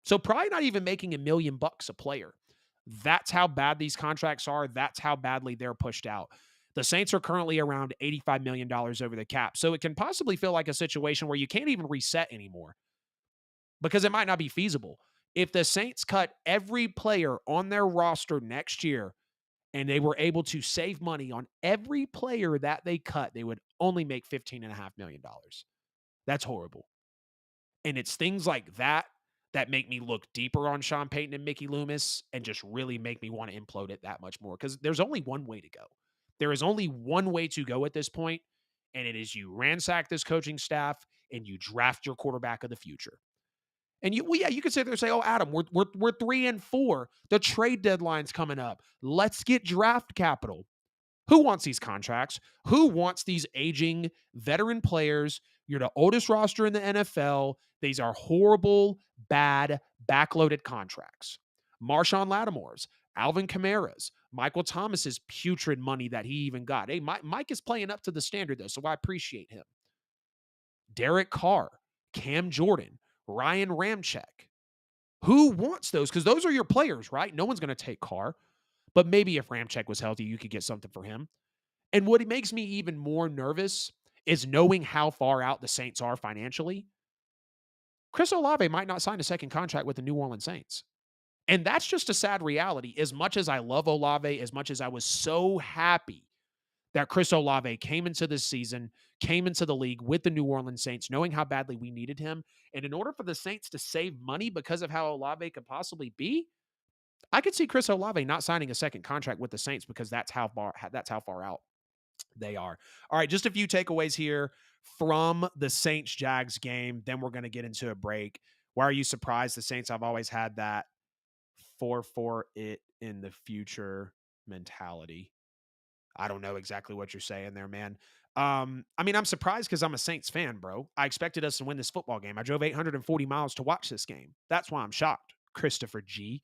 So probably not even making $1 million a player. That's how bad these contracts are. That's how badly they're pushed out. The Saints are currently around $85 million over the cap. So it can possibly feel like a situation where you can't even reset anymore because it might not be feasible. If the Saints cut every player on their roster next year and they were able to save money on every player that they cut, they would only make $15.5 million. That's horrible. And it's things like that that make me look deeper on Sean Payton and Mickey Loomis and just really make me want to implode it that much more because there's only one way to go. There is only one way to go at this point, and it is you ransack this coaching staff and you draft your quarterback of the future. And you could sit there and say, "Oh, Adam, we're 3 and 4. The trade deadline's coming up. Let's get draft capital." Who wants these contracts? Who wants these aging veteran players? You're the oldest roster in the NFL. These are horrible, bad, backloaded contracts. Marshawn Lattimore's, Alvin Kamara's, Michael Thomas's putrid money that he even got. Hey, Mike is playing up to the standard, though, so I appreciate him. Derek Carr, Cam Jordan, Ryan Ramczyk. Who wants those? Because those are your players, right? No one's going to take Carr. But maybe if Ramczyk was healthy, you could get something for him. And what makes me even more nervous is knowing how far out the Saints are financially. Chris Olave might not sign a second contract with the New Orleans Saints. And that's just a sad reality. As much as I love Olave, as much as I was so happy that Chris Olave came into this season, came into the league with the New Orleans Saints, knowing how badly we needed him. And in order for the Saints to save money because of how Olave could possibly be, I could see Chris Olave not signing a second contract with the Saints because that's how far out they are. All right, just a few takeaways here from the Saints Jags game. Then we're going to get into a break. Why are you surprised? The Saints, I've always had that for it in the future mentality. I don't know exactly what you're saying there, man. I mean, I'm surprised because I'm a Saints fan, bro. I expected us to win this football game. I drove 840 miles to watch this game. That's why I'm shocked, Christopher G.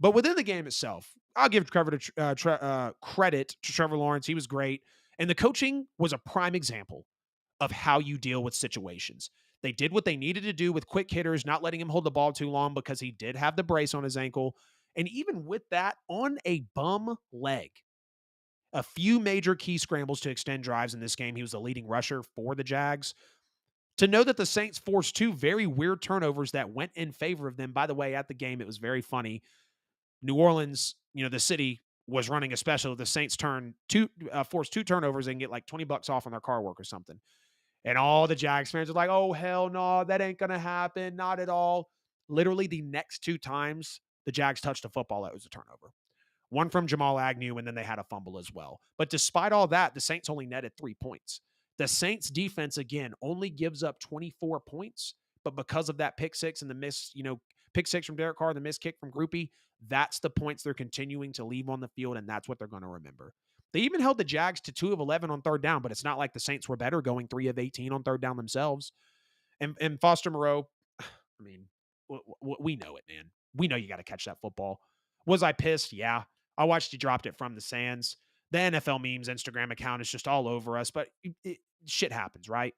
But within the game itself, I'll give credit to Trevor Lawrence. He was great. And the coaching was a prime example of how you deal with situations. They did what they needed to do with quick hitters, not letting him hold the ball too long because he did have the brace on his ankle. And even with that, on a bum leg, a few major key scrambles to extend drives in this game. He was the leading rusher for the Jags. To know that the Saints forced two very weird turnovers that went in favor of them. By the way, at the game, it was very funny. New Orleans, the city was running a special. The Saints forced two turnovers and get like $20 off on their car work or something. And all the Jags fans are like, oh, hell no, that ain't going to happen. Not at all. Literally the next two times the Jags touched a football, that was a turnover. One from Jamal Agnew, and then they had a fumble as well. But despite all that, the Saints only netted 3 points. The Saints defense, again, only gives up 24 points, but because of that pick six and the pick six from Derek Carr, the missed kick from Groupie, that's the points they're continuing to leave on the field, and that's what they're going to remember. They even held the Jags to 2 of 11 on third down, but it's not like the Saints were better going 3 of 18 on third down themselves. And Foster Moreau, I mean, we know it, man. We know you got to catch that football. Was I pissed? Yeah. I watched you dropped it from the sands. The NFL memes Instagram account is just all over us, but shit happens, right?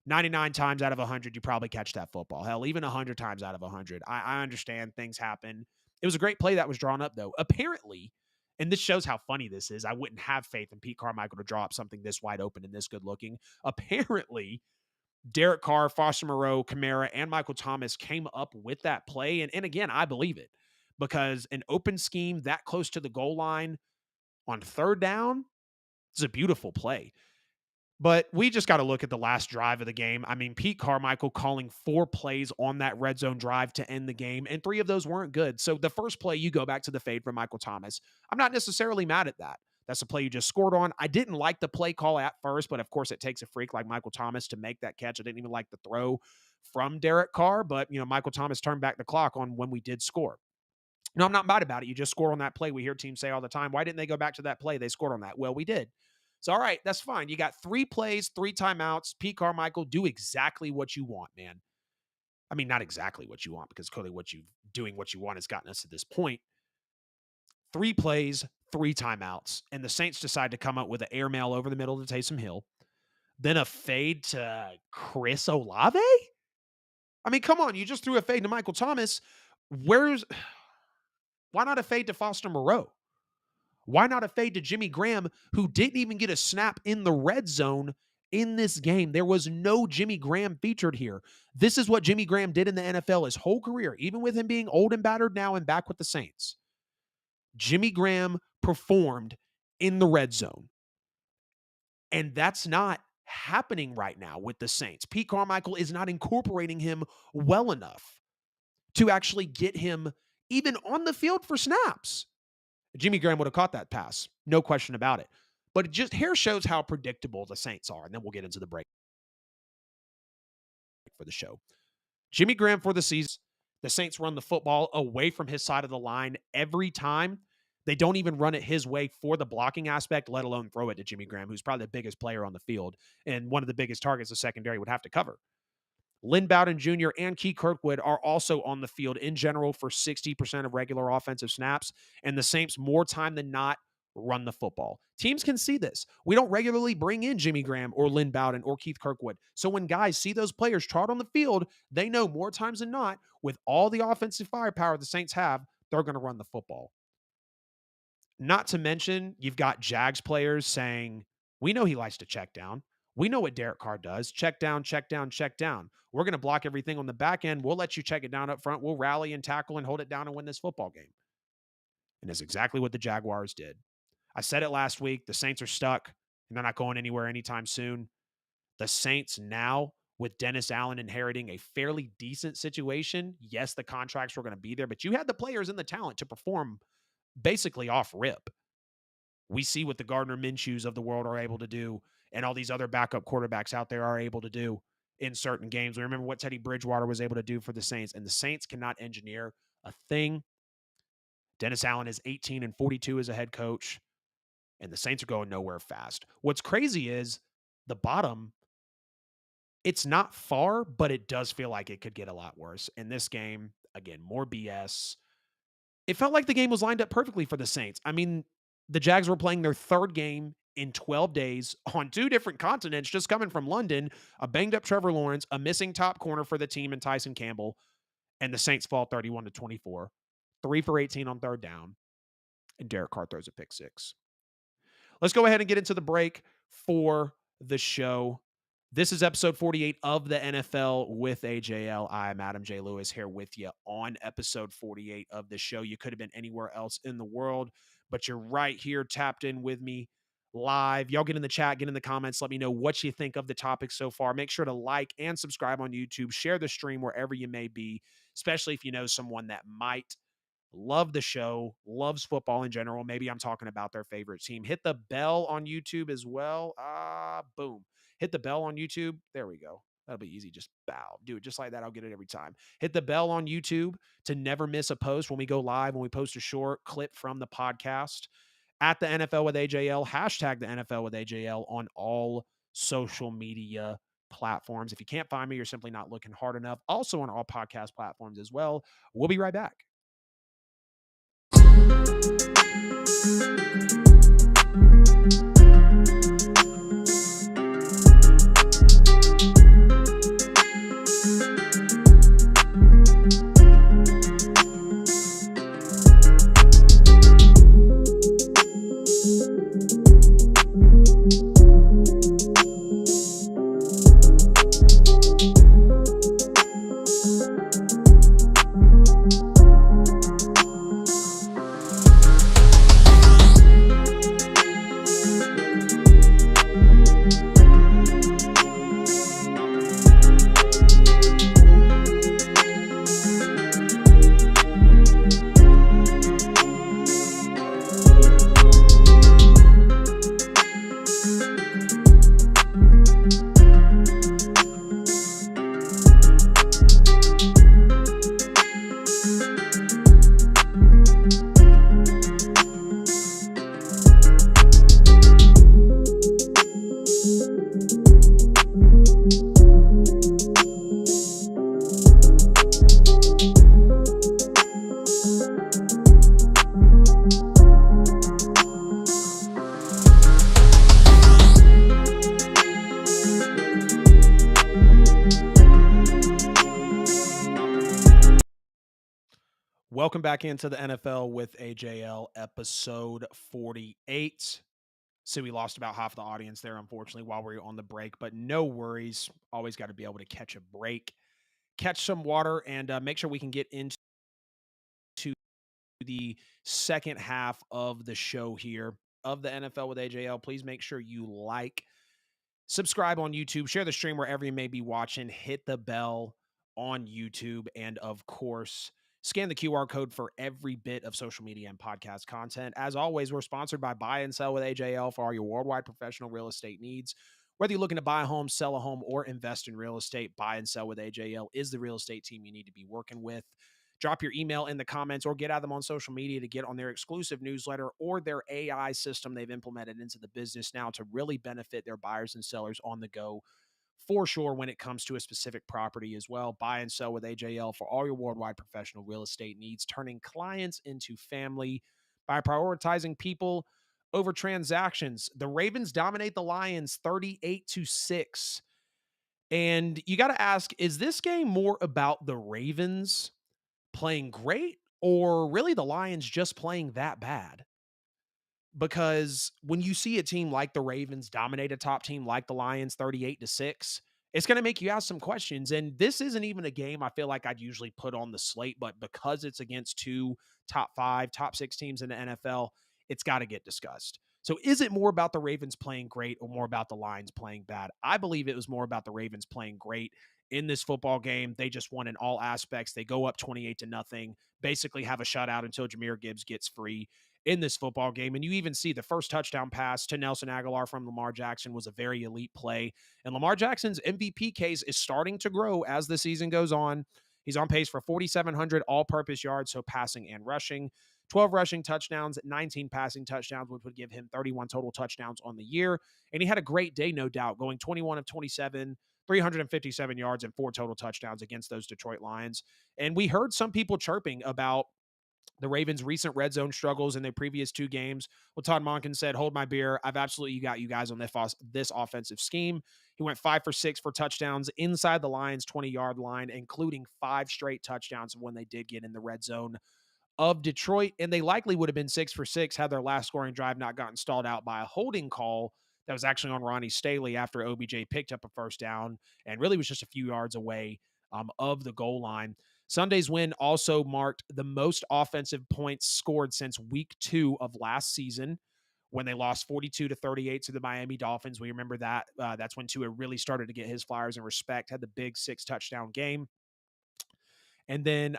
99 times out of 100, you probably catch that football. Hell, even 100 times out of 100. I understand things happen. It was a great play that was drawn up, though. Apparently, and this shows how funny this is, I wouldn't have faith in Pete Carmichael to draw up something this wide open and this good looking. Apparently, Derek Carr, Foster Moreau, Kamara, and Michael Thomas came up with that play. And again, I believe it because an open scheme that close to the goal line on third down is a beautiful play. But we just got to look at the last drive of the game. I mean, Pete Carmichael calling 4 plays on that red zone drive to end the game, and 3 of those weren't good. So the first play, you go back to the fade from Michael Thomas. I'm not necessarily mad at that. That's a play you just scored on. I didn't like the play call at first, but of course it takes a freak like Michael Thomas to make that catch. I didn't even like the throw from Derek Carr, but Michael Thomas turned back the clock on when we did score. No, I'm not mad about it. You just scored on that play. We hear teams say all the time, why didn't they go back to that play? They scored on that. Well, we did. So, all right, that's fine. You got 3 plays, 3 timeouts. Pete Carmichael, do exactly what you want, man. I mean, not exactly what you want because clearly doing what you want has gotten us to this point. 3 plays, 3 timeouts. And the Saints decide to come up with an airmail over the middle to Taysom Hill. Then a fade to Chris Olave? I mean, come on. You just threw a fade to Michael Thomas. Why not a fade to Foster Moreau? Why not a fade to Jimmy Graham, who didn't even get a snap in the red zone in this game? There was no Jimmy Graham featured here. This is what Jimmy Graham did in the NFL his whole career, even with him being old and battered now and back with the Saints. Jimmy Graham performed in the red zone. And that's not happening right now with the Saints. Pete Carmichael is not incorporating him well enough to actually get him even on the field for snaps. Jimmy Graham would have caught that pass. No question about it. But it just here shows how predictable the Saints are. And then we'll get into the break for the show. Jimmy Graham for the season, the Saints run the football away from his side of the line every time. They don't even run it his way for the blocking aspect, let alone throw it to Jimmy Graham, who's probably the biggest player on the field and one of the biggest targets the secondary would have to cover. Lynn Bowden Jr. and Key Kirkwood are also on the field in general for 60% of regular offensive snaps, and the Saints more time than not run the football. Teams can see this. We don't regularly bring in Jimmy Graham or Lynn Bowden or Keith Kirkwood. So when guys see those players trot on the field, they know more times than not, with all the offensive firepower the Saints have, they're going to run the football. Not to mention, you've got Jags players saying, we know he likes to check down. We know what Derek Carr does. Check down, check down, check down. We're going to block everything on the back end. We'll let you check it down up front. We'll rally and tackle and hold it down and win this football game. And that's exactly what the Jaguars did. I said it last week. The Saints are stuck and they're not going anywhere anytime soon. The Saints now with Dennis Allen inheriting a fairly decent situation. Yes, the contracts were going to be there, but you had the players and the talent to perform basically off rip. We see what the Gardner Minshews of the world are able to do, and all these other backup quarterbacks out there are able to do in certain games. We remember what Teddy Bridgewater was able to do for the Saints, and the Saints cannot engineer a thing. Dennis Allen is 18-42 as a head coach, and the Saints are going nowhere fast. What's crazy is the bottom, it's not far, but it does feel like it could get a lot worse. In this game, again, more BS. It felt like the game was lined up perfectly for the Saints. I mean, the Jags were playing their third game in 12 days on two different continents, just coming from London, a banged up Trevor Lawrence, a missing top corner for the team in Tyson Campbell, and the Saints fall 31-24, 3 for 18 on third down, and Derek Carr throws a pick six. Let's go ahead and get into the break for the show. This is episode 48 of the NFL with AJL. I'm Adam J. Lewis here with you on episode 48 of the show. You could have been anywhere else in the world, but you're right here tapped in with me live. Y'all get in the chat, get in the comments. Let me know what you think of the topic so far. Make sure to like and subscribe on YouTube. Share the stream wherever you may be, especially if you know someone that might love the show, loves football in general. Maybe I'm talking about their favorite team. Hit the bell on YouTube as well. Boom. Hit the bell on YouTube. There we go. That'll be easy. Just bow. Do it just like that. I'll get it every time. Hit the bell on YouTube to never miss a post when we go live, when we post a short clip from the podcast. At the NFL with AJL, hashtag the NFL with AJL on all social media platforms. If you can't find me, you're simply not looking hard enough. Also on all podcast platforms as well. We'll be right back. Welcome back into the NFL with AJL, episode 48. So we lost about half the audience there, unfortunately, while we were on the break, but no worries. Always got to be able to catch a break, catch some water, and make sure we can get into the second half of the show here of the NFL with AJL. Please make sure you like, subscribe on YouTube, share the stream wherever you may be watching, hit the bell on YouTube, and of course, scan the QR code for every bit of social media and podcast content. As always, we're sponsored by Buy and Sell with AJL for all your worldwide professional real estate needs. Whether you're looking to buy a home, sell a home, or invest in real estate, Buy and Sell with AJL is the real estate team you need to be working with. Drop your email in the comments or get at them on social media to get on their exclusive newsletter or their AI system they've implemented into the business now to really benefit their buyers and sellers on the go for sure when it comes to a specific property as well. Buy and Sell with AJL for all your worldwide professional real estate needs, turning clients into family by prioritizing people over transactions. The Ravens dominate the Lions 38-6. And you got to ask, is this game more about the Ravens playing great or really the Lions just playing that bad? Because when you see a team like the Ravens dominate a top team like the Lions 38-6, it's going to make you ask some questions. And this isn't even a game I feel like I'd usually put on the slate, but because it's against two top 5, top 6 teams in the NFL, it's got to get discussed. So is it more about the Ravens playing great or more about the Lions playing bad? I believe it was more about the Ravens playing great in this football game. They just won in all aspects. They go up 28 to nothing, basically have a shutout until Jahmyr Gibbs gets free in this football game. And you even see the first touchdown pass to Nelson Aguilar from Lamar Jackson was a very elite play. And Lamar Jackson's MVP case is starting to grow as the season goes on. He's on pace for 4,700 all-purpose yards, so passing and rushing. 12 rushing touchdowns, 19 passing touchdowns, which would give him 31 total touchdowns on the year. And he had a great day, no doubt, going 21 of 27, 357 yards, and 4 total touchdowns against those Detroit Lions. And we heard some people chirping about the Ravens' recent red zone struggles in their previous 2 games. Well, Todd Monken said, hold my beer. I've absolutely got you guys on this offensive scheme. He went 5 for 6 for touchdowns inside the Lions' 20-yard line, including 5 straight touchdowns when they did get in the red zone of Detroit, and they likely would have been 6 for 6 had their last scoring drive not gotten stalled out by a holding call that was actually on Ronnie Staley after OBJ picked up a first down and really was just a few yards away of the goal line. Sunday's win also marked the most offensive points scored since week 2 of last season when they lost 42 to 38 to the Miami Dolphins. We remember that. That's when Tua really started to get his flowers and respect, had the big 6 touchdown game. And then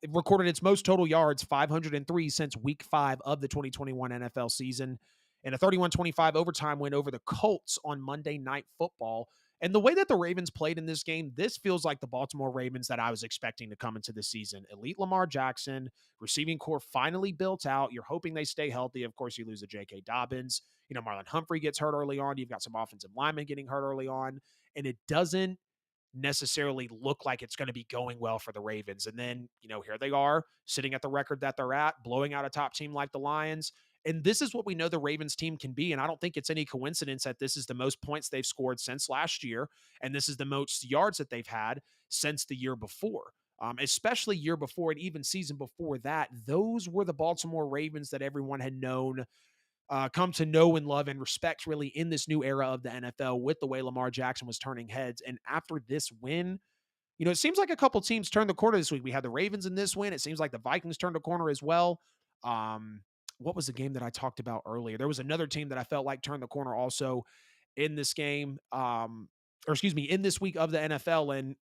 it recorded its most total yards, 503, since week 5 of the 2021 NFL season, and a 31-25 overtime win over the Colts on Monday Night Football. And the way that the Ravens played in this game, this feels like the Baltimore Ravens that I was expecting to come into the season. Elite Lamar Jackson, receiving core finally built out. You're hoping they stay healthy. Of course, you lose a J.K. Dobbins. Marlon Humphrey gets hurt early on. You've got some offensive linemen getting hurt early on. And it doesn't necessarily look like it's going to be going well for the Ravens. And then, here they are sitting at the record that they're at, blowing out a top team like the Lions. And this is what we know the Ravens team can be. And I don't think it's any coincidence that this is the most points they've scored since last year. And this is the most yards that they've had since the year before. Especially year before and even season before that. Those were the Baltimore Ravens that everyone had known, come to know and love and respect really in this new era of the NFL with the way Lamar Jackson was turning heads. And after this win, it seems like a couple teams turned the corner this week. We had the Ravens in this win. It seems like the Vikings turned a corner as well. What was the game that I talked about earlier? There was another team that I felt like turned the corner also in this game, in this week of the NFL. And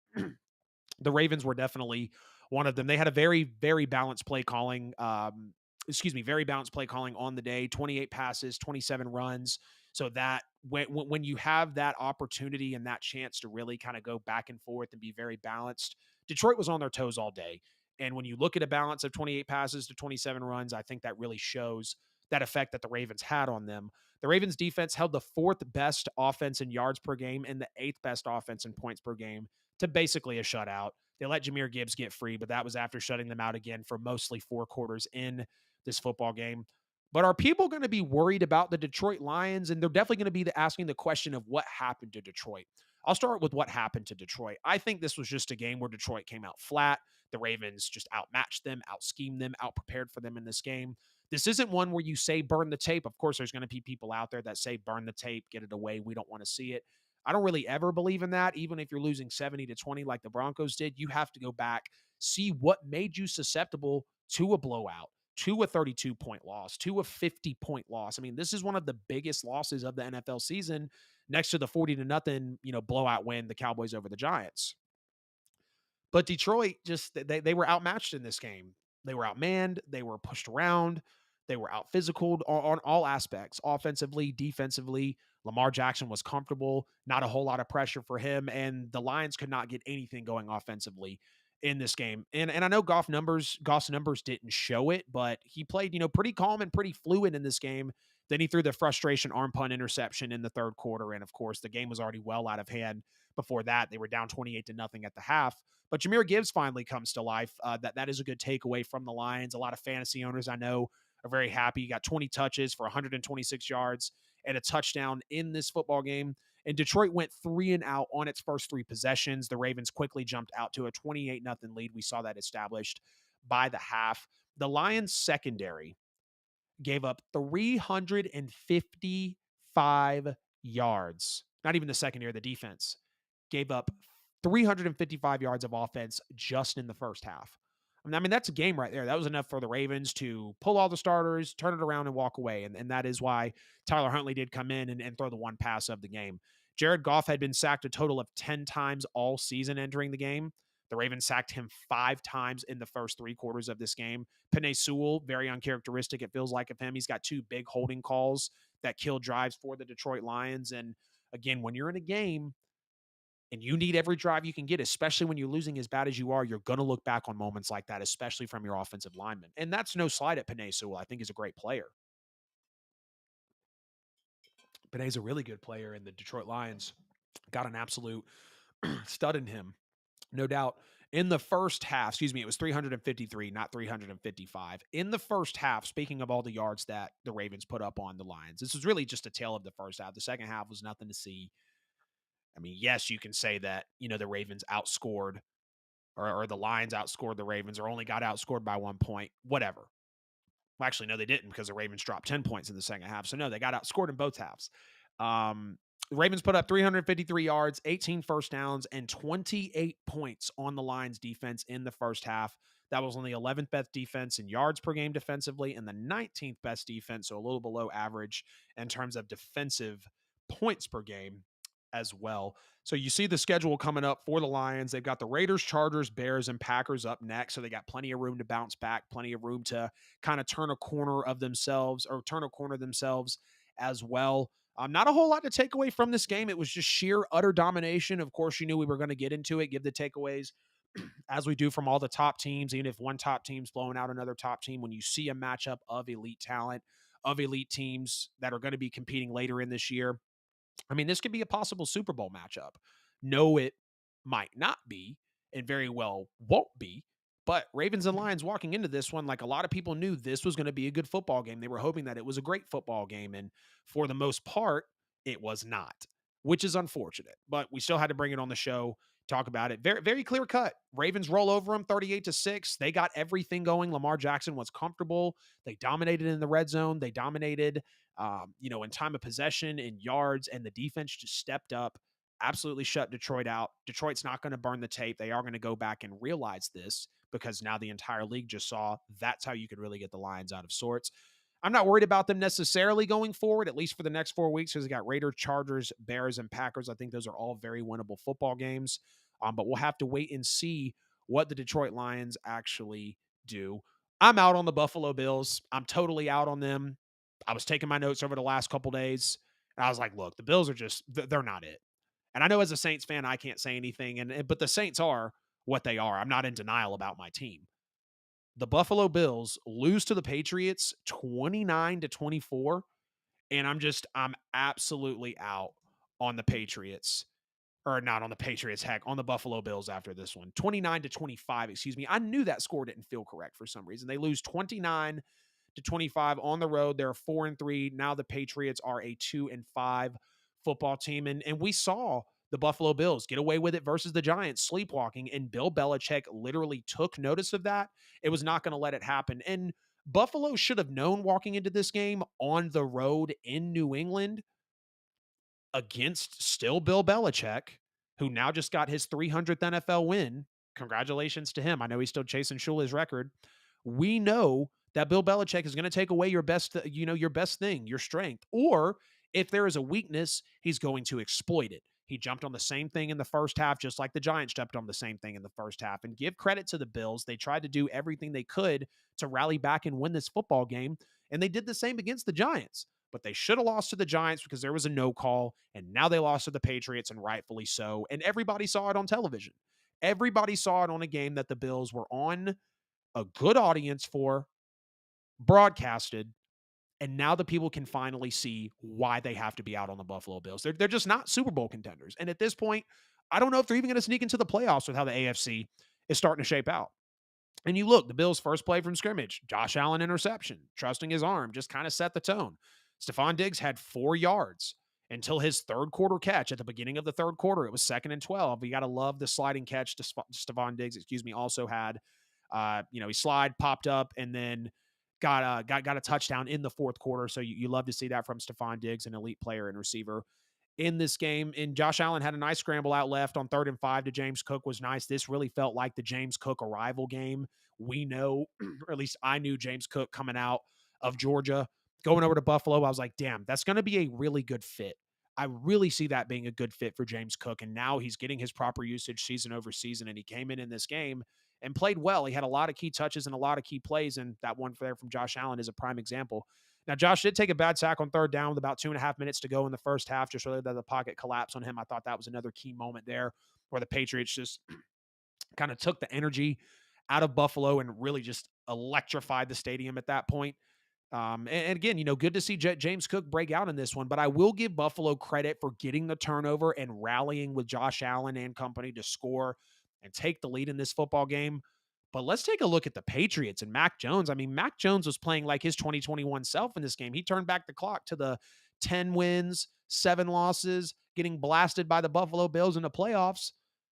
the Ravens were definitely one of them. They had a very, very balanced play calling. Very balanced play calling on the day. 28 passes, 27 runs. So that when you have that opportunity and that chance to really kind of go back and forth and be very balanced, Detroit was on their toes all day. And when you look at a balance of 28 passes to 27 runs, I think that really shows that effect that the Ravens had on them. The Ravens defense held the 4th best offense in yards per game and the 8th best offense in points per game to basically a shutout. They let Jahmyr Gibbs get free, but that was after shutting them out again for mostly 4 quarters in this football game. But are people going to be worried about the Detroit Lions? And they're definitely going to be asking the question of what happened to Detroit. I'll start with what happened to Detroit. I think this was just a game where Detroit came out flat. The Ravens just outmatched them, out-schemed them, out-prepared for them in this game. This isn't one where you say burn the tape. Of course, there's going to be people out there that say burn the tape, get it away. We don't want to see it. I don't really ever believe in that. Even if you're losing 70 to 20 like the Broncos did, you have to go back, see what made you susceptible to a blowout, to a 32-point loss, to a 50-point loss. I mean, this is one of the biggest losses of the NFL season next to the 40 to nothing, blowout win, the Cowboys over the Giants. But Detroit they were outmatched in this game. They were outmanned. They were pushed around. They were out physicaled on all aspects, offensively, defensively. Lamar Jackson was comfortable, not a whole lot of pressure for him, and the Lions could not get anything going offensively in this game. And I know Goff's numbers didn't show it, but he played, pretty calm and pretty fluid in this game. Then he threw the frustration arm punt interception in the 3rd quarter. And of course, the game was already well out of hand before that. They were down 28 to nothing at the half. But Jahmyr Gibbs finally comes to life. That is a good takeaway from the Lions. A lot of fantasy owners I know are very happy. He got 20 touches for 126 yards and a touchdown in this football game. And Detroit went 3 and out on its first 3 possessions. The Ravens quickly jumped out to a 28-0 lead. We saw that established by the half. The Lions secondary gave up 355 yards. Not even the secondary, the defense gave up 355 yards of offense just in the first half. I mean, that's a game right there. That was enough for the Ravens to pull all the starters, turn it around, and walk away. And that is why Tyler Huntley did come in and throw the one pass of the game. Jared Goff had been sacked a total of 10 times all season entering the game. The Ravens sacked him 5 times in the first 3 quarters of this game. Penei Sewell, very uncharacteristic, it feels like, of him. He's got 2 big holding calls that kill drives for the Detroit Lions. And again, when you're in a game and you need every drive you can get, especially when you're losing as bad as you are, you're going to look back on moments like that, especially from your offensive lineman. And that's no slight at Penei Sewell. I think he's a great player. Penei's a really good player, and the Detroit Lions got an absolute stud in him. No doubt. In the first half, excuse me, it was 353, not 355. In the first half, speaking of all the yards that the Ravens put up on the Lions, this was really just a tale of the first half. The second half was nothing to see. I mean, yes, you can say that, the Ravens outscored or the Lions outscored the Ravens or only got outscored by 1 point, whatever. Well, actually, no, they didn't because the Ravens dropped 10 points in the second half. So, no, they got outscored in both halves. The Ravens put up 353 yards, 18 first downs, and 28 points on the Lions defense in the first half. That was on the 11th best defense in yards per game defensively and the 19th best defense, so a little below average in terms of defensive points per game as well. So you see the schedule coming up for the Lions. They've got the Raiders, Chargers, Bears, and Packers up next. So they got plenty of room to bounce back, plenty of room to kind of turn a corner themselves as well. Not a whole lot to take away from this game. It was just sheer, utter domination. Of course, you knew we were going to get into it, give the takeaways as we do from all the top teams, even if one top team's blowing out another top team. When you see a matchup of elite talent, of elite teams that are going to be competing later in this year, I mean, this could be a possible Super Bowl matchup. No, it might not be, and very well won't be. But Ravens and Lions walking into this one, like a lot of people knew this was going to be a good football game. They were hoping that it was a great football game. And for the most part, it was not, which is unfortunate. But we still had to bring it on the show, talk about it. Very, very clear cut. Ravens roll over them 38-6. They got everything going. Lamar Jackson was comfortable. They dominated in the red zone. They dominated in time of possession, in yards, and the defense just stepped up, absolutely shut Detroit out. Detroit's not going to burn the tape. They are going to go back and realize this because now the entire league just saw that's how you could really get the Lions out of sorts. I'm not worried about them necessarily going forward, at least for the next 4 weeks, because they got Raiders, Chargers, Bears, and Packers. I think those are all very winnable football games. But we'll have to wait and see what the Detroit Lions actually do. I'm out on the Buffalo Bills. I'm totally out on them. I was taking my notes over the last couple days, and I was like, look, the Bills are just, they're not it. And I know as a Saints fan, I can't say anything, but the Saints are what they are. I'm not in denial about my team. The Buffalo Bills lose to the Patriots 29-24, and I'm absolutely out on the Patriots. Or not on the Patriots, heck, on the Buffalo Bills after this one. 29-25, excuse me. I knew that score didn't feel correct for some reason. They lose 29-25 on the road. They're 4-3. Now the Patriots are a 2-5 football team. And we saw the Buffalo Bills get away with it versus the Giants sleepwalking. And Bill Belichick literally took notice of that. It was not going to let it happen. And Buffalo should have known walking into this game on the road in New England against still Bill Belichick, who now just got his 300th NFL win. Congratulations to him. I know he's still chasing Shula's record. We know that Bill Belichick is going to take away your best, your best thing, your strength. Or if there is a weakness, he's going to exploit it. He jumped on the same thing in the first half, just like the Giants jumped on the same thing in the first half. And give credit to the Bills. They tried to do everything they could to rally back and win this football game. And they did the same against the Giants. But they should have lost to the Giants because there was a no call. And now they lost to the Patriots, and rightfully so. And everybody saw it on television. Everybody saw it on a game that the Bills were on a good audience for, broadcasted, and now the people can finally see why they have to be out on the Buffalo Bills. They're just not Super Bowl contenders. And at this point, I don't know if they're even going to sneak into the playoffs with how the AFC is starting to shape out. And you look, the Bills' first play from scrimmage, Josh Allen interception, trusting his arm, just kind of set the tone. Stephon Diggs had 4 yards until his third quarter catch at the beginning of the third quarter. It was 2nd and 12. You got to love the sliding catch Stephon Diggs, also had. He slide, popped up, and then got a touchdown in the fourth quarter. So you love to see that from Stephon Diggs, an elite player and receiver in this game. And Josh Allen had a nice scramble out left on 3rd and 5 to James Cook was nice. This really felt like the James Cook arrival game. We know, or at least I knew James Cook coming out of Georgia, going over to Buffalo. I was like, damn, that's going to be a really good fit. I really see that being a good fit for James Cook. And now he's getting his proper usage season over season. And he came in this game and played well. He had a lot of key touches and a lot of key plays. And that one there from Josh Allen is a prime example. Now, Josh did take a bad sack on 3rd down with about 2.5 minutes to go in the first half, just really that the pocket collapsed on him. I thought that was another key moment there where the Patriots just kind of took the energy out of Buffalo and really just electrified the stadium at that point. And again, good to see James Cook break out in this one, but I will give Buffalo credit for getting the turnover and rallying with Josh Allen and company to score and take the lead in this football game. But let's take a look at the Patriots and Mac Jones. I mean, Mac Jones was playing like his 2021 self in this game. He turned back the clock to the 10 wins, 7 losses, getting blasted by the Buffalo Bills in the playoffs.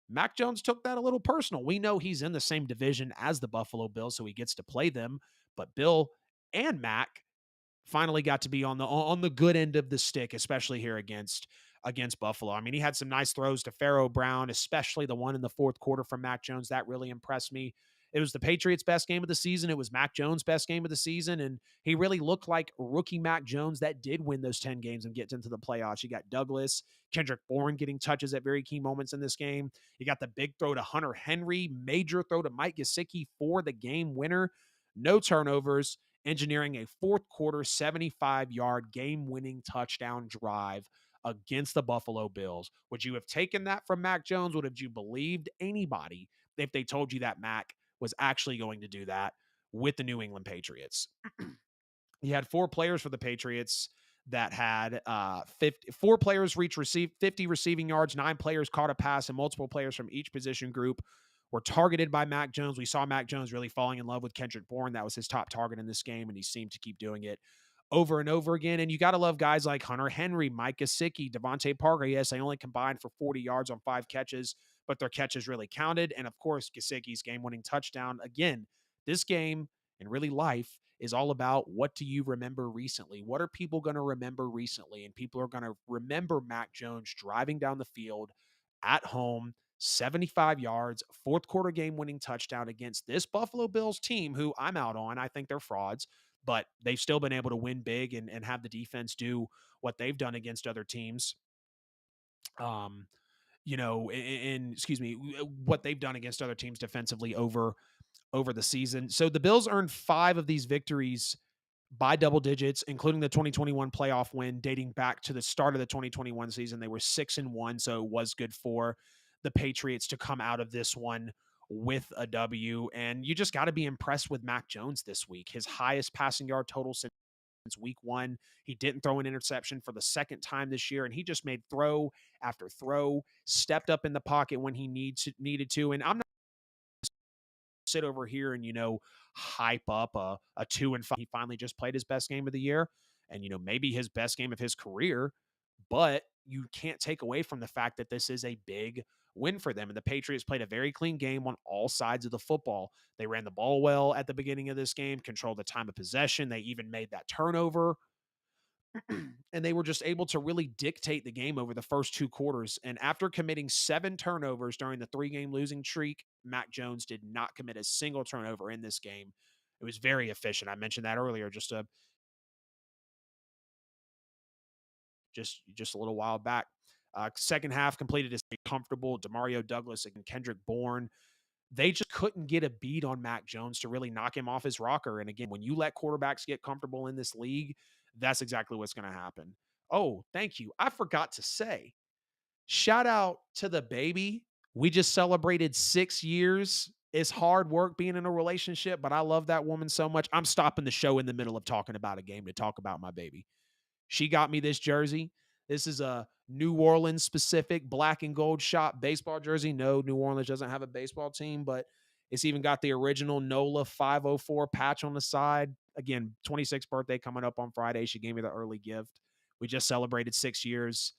Mac Jones took that a little personal. We know he's in the same division as the Buffalo Bills, so he gets to play them. But Bill and Mac finally got to be on the good end of the stick, especially here against Buffalo. I mean, he had some nice throws to Pharaoh Brown, especially the one in the fourth quarter from Mac Jones. That really impressed me. It was the Patriots' best game of the season. It was Mac Jones' best game of the season. And he really looked like rookie Mac Jones that did win those 10 games and get into the playoffs. You got Douglas, Kendrick Bourne getting touches at very key moments in this game. You got the big throw to Hunter Henry, major throw to Mike Gesicki for the game winner. No turnovers, engineering a fourth quarter 75-yard game-winning touchdown drive against the Buffalo Bills. Would you have taken that from Mac Jones? Would have you believed anybody if they told you that Mac was actually going to do that with the New England Patriots? He had 4 players for the Patriots that had 4 players receive 50 receiving yards, 9 players caught a pass, and multiple players from each position group were targeted by Mac Jones. We saw Mac Jones really falling in love with Kendrick Bourne. That was his top target in this game, and he seemed to keep doing it over and over again. And you got to love guys like Hunter Henry, Mike Gesicki, Devontae Parker. Yes, they only combined for 40 yards on 5 catches, but their catches really counted. And of course, Gesicki's game-winning touchdown. Again, this game and really life is all about what do you remember recently? What are people going to remember recently? And people are going to remember Mac Jones driving down the field at home, 75 yards, fourth quarter game winning touchdown against this Buffalo Bills team, who I'm out on. I think they're frauds, but they've still been able to win big and have the defense do what they've done against other teams. Excuse me, what they've done against other teams defensively over the season. So the Bills earned 5 of these victories by double digits, including the 2021 playoff win dating back to the start of the 2021 season. They were 6-1, so it was good for the Patriots to come out of this one with a W. And you just got to be impressed with Mac Jones this week. His highest passing yard total since week 1. He didn't throw an interception for the second time this year, and he just made throw after throw, stepped up in the pocket when he needed to. And I'm not sit over here and hype up a 2-5. He finally just played his best game of the year, and maybe his best game of his career. But you can't take away from the fact that this is a big win for them. And the Patriots played a very clean game on all sides of the football. They ran the ball well at the beginning of this game, controlled the time of possession. They even made that turnover. And they were just able to really dictate the game over the first 2 quarters. And after committing 7 turnovers during the 3-game losing streak, Mac Jones did not commit a single turnover in this game. It was very efficient. I mentioned that earlier, just a little while back. Second half completed as comfortable. Demario Douglas and Kendrick Bourne, they just couldn't get a beat on Mac Jones to really knock him off his rocker. And again, when you let quarterbacks get comfortable in this league, that's exactly what's going to happen. Oh, thank you. I forgot to say, shout out to the baby. We just celebrated 6 years. It's hard work being in a relationship, but I love that woman so much. I'm stopping the show in the middle of talking about a game to talk about my baby. She got me this jersey. This is a New Orleans specific black and gold shop baseball jersey. No, New Orleans doesn't have a baseball team, but it's even got the original NOLA 504 patch on the side. Again, 26th birthday coming up on Friday. She gave me the early gift. We just celebrated 6 years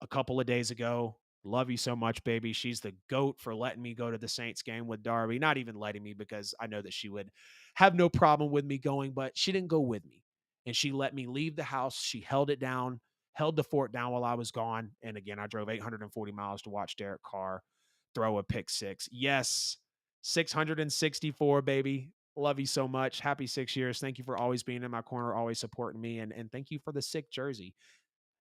a couple of days ago. Love you so much, baby. She's the GOAT for letting me go to the Saints game with Darby. Not even letting me, because I know that she would have no problem with me going, but she didn't go with me. And she let me leave the house. She held it down. held the fort down while I was gone. And again, I drove 840 miles to watch Derek Carr throw a pick six. Yes, 664, baby. Love you so much. Happy 6 years. Thank you for always being in my corner, always supporting me. And thank you for the sick jersey.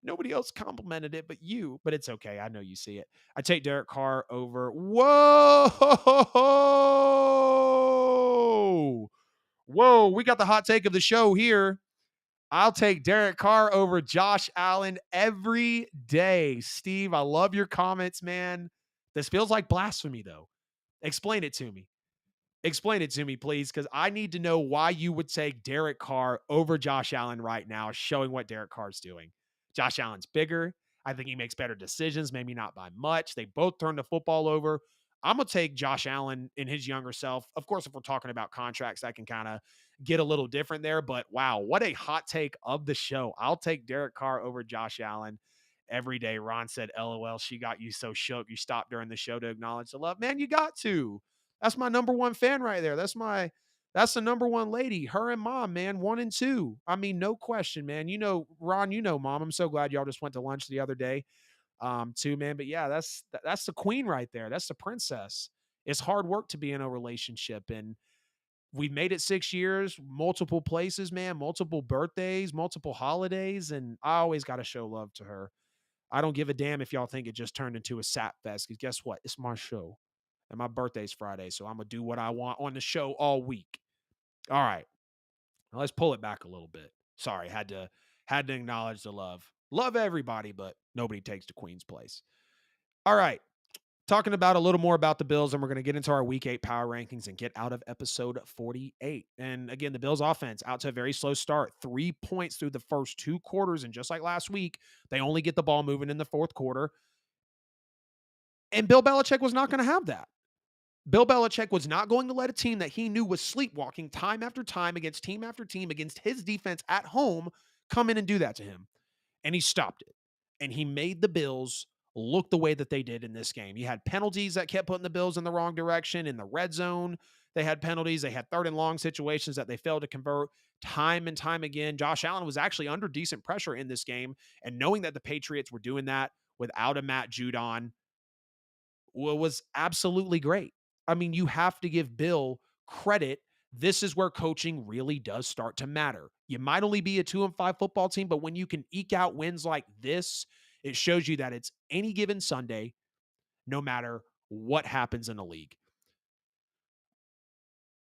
Nobody else complimented it but you, but it's okay. I know you see it. I take Derek Carr over. Whoa. Whoa. We got the hot take of the show here. I'll take Derek Carr over Josh Allen every day. Steve, I love your comments, man. This feels like blasphemy, though. Explain it to me. Explain it to me, please, because I need to know why you would take Derek Carr over Josh Allen right now, showing what Derek Carr's doing. Josh Allen's bigger. I think he makes better decisions, maybe not by much. They both turn the football over. I'm going to take Josh Allen in his younger self. Of course, if we're talking about contracts, I can kind of get a little different there. But wow, what a hot take of the show. I'll take Derek Carr over Josh Allen every day. Ron said, LOL, she got you so shook. You stopped during the show to acknowledge the love. Man, you got to. That's my number one fan right there. That's the number one lady. Her and mom, man, 1 and 2. I mean, no question, man. You know, Ron, you know, mom. I'm so glad y'all just went to lunch the other day, too, man. But yeah, that's the queen right there. That's the princess. It's hard work to be in a relationship, and we've made it 6 years, multiple places, man, multiple birthdays, multiple holidays, and I always got to show love to her. I don't give a damn if y'all think it just turned into a sap fest. Because guess what? It's my show. And my birthday's Friday. So I'm going to do what I want on the show all week. All right. Now let's pull it back a little bit. Sorry, had to acknowledge the love. Love everybody, but nobody takes the Queen's place. All right. Talking about a little more about the Bills, and we're going to get into our Week 8 power rankings and get out of episode 48. And again, the Bills offense out to a very slow start. 3 points through the first 2 quarters, and just like last week, they only get the ball moving in the fourth quarter. And Bill Belichick was not going to have that. Bill Belichick was not going to let a team that he knew was sleepwalking time after time against team after team against his defense at home come in and do that to him. And he stopped it. And he made the Bills look the way that they did in this game. You had penalties that kept putting the Bills in the wrong direction. In the red zone, they had penalties. They had third and long situations that they failed to convert time and time again. Josh Allen was actually under decent pressure in this game. And knowing that the Patriots were doing that without a Matt Judon was absolutely great. I mean, you have to give Bill credit. This is where coaching really does start to matter. You might only be a 2-5 football team, but when you can eke out wins like this, it shows you that it's any given Sunday, no matter what happens in the league.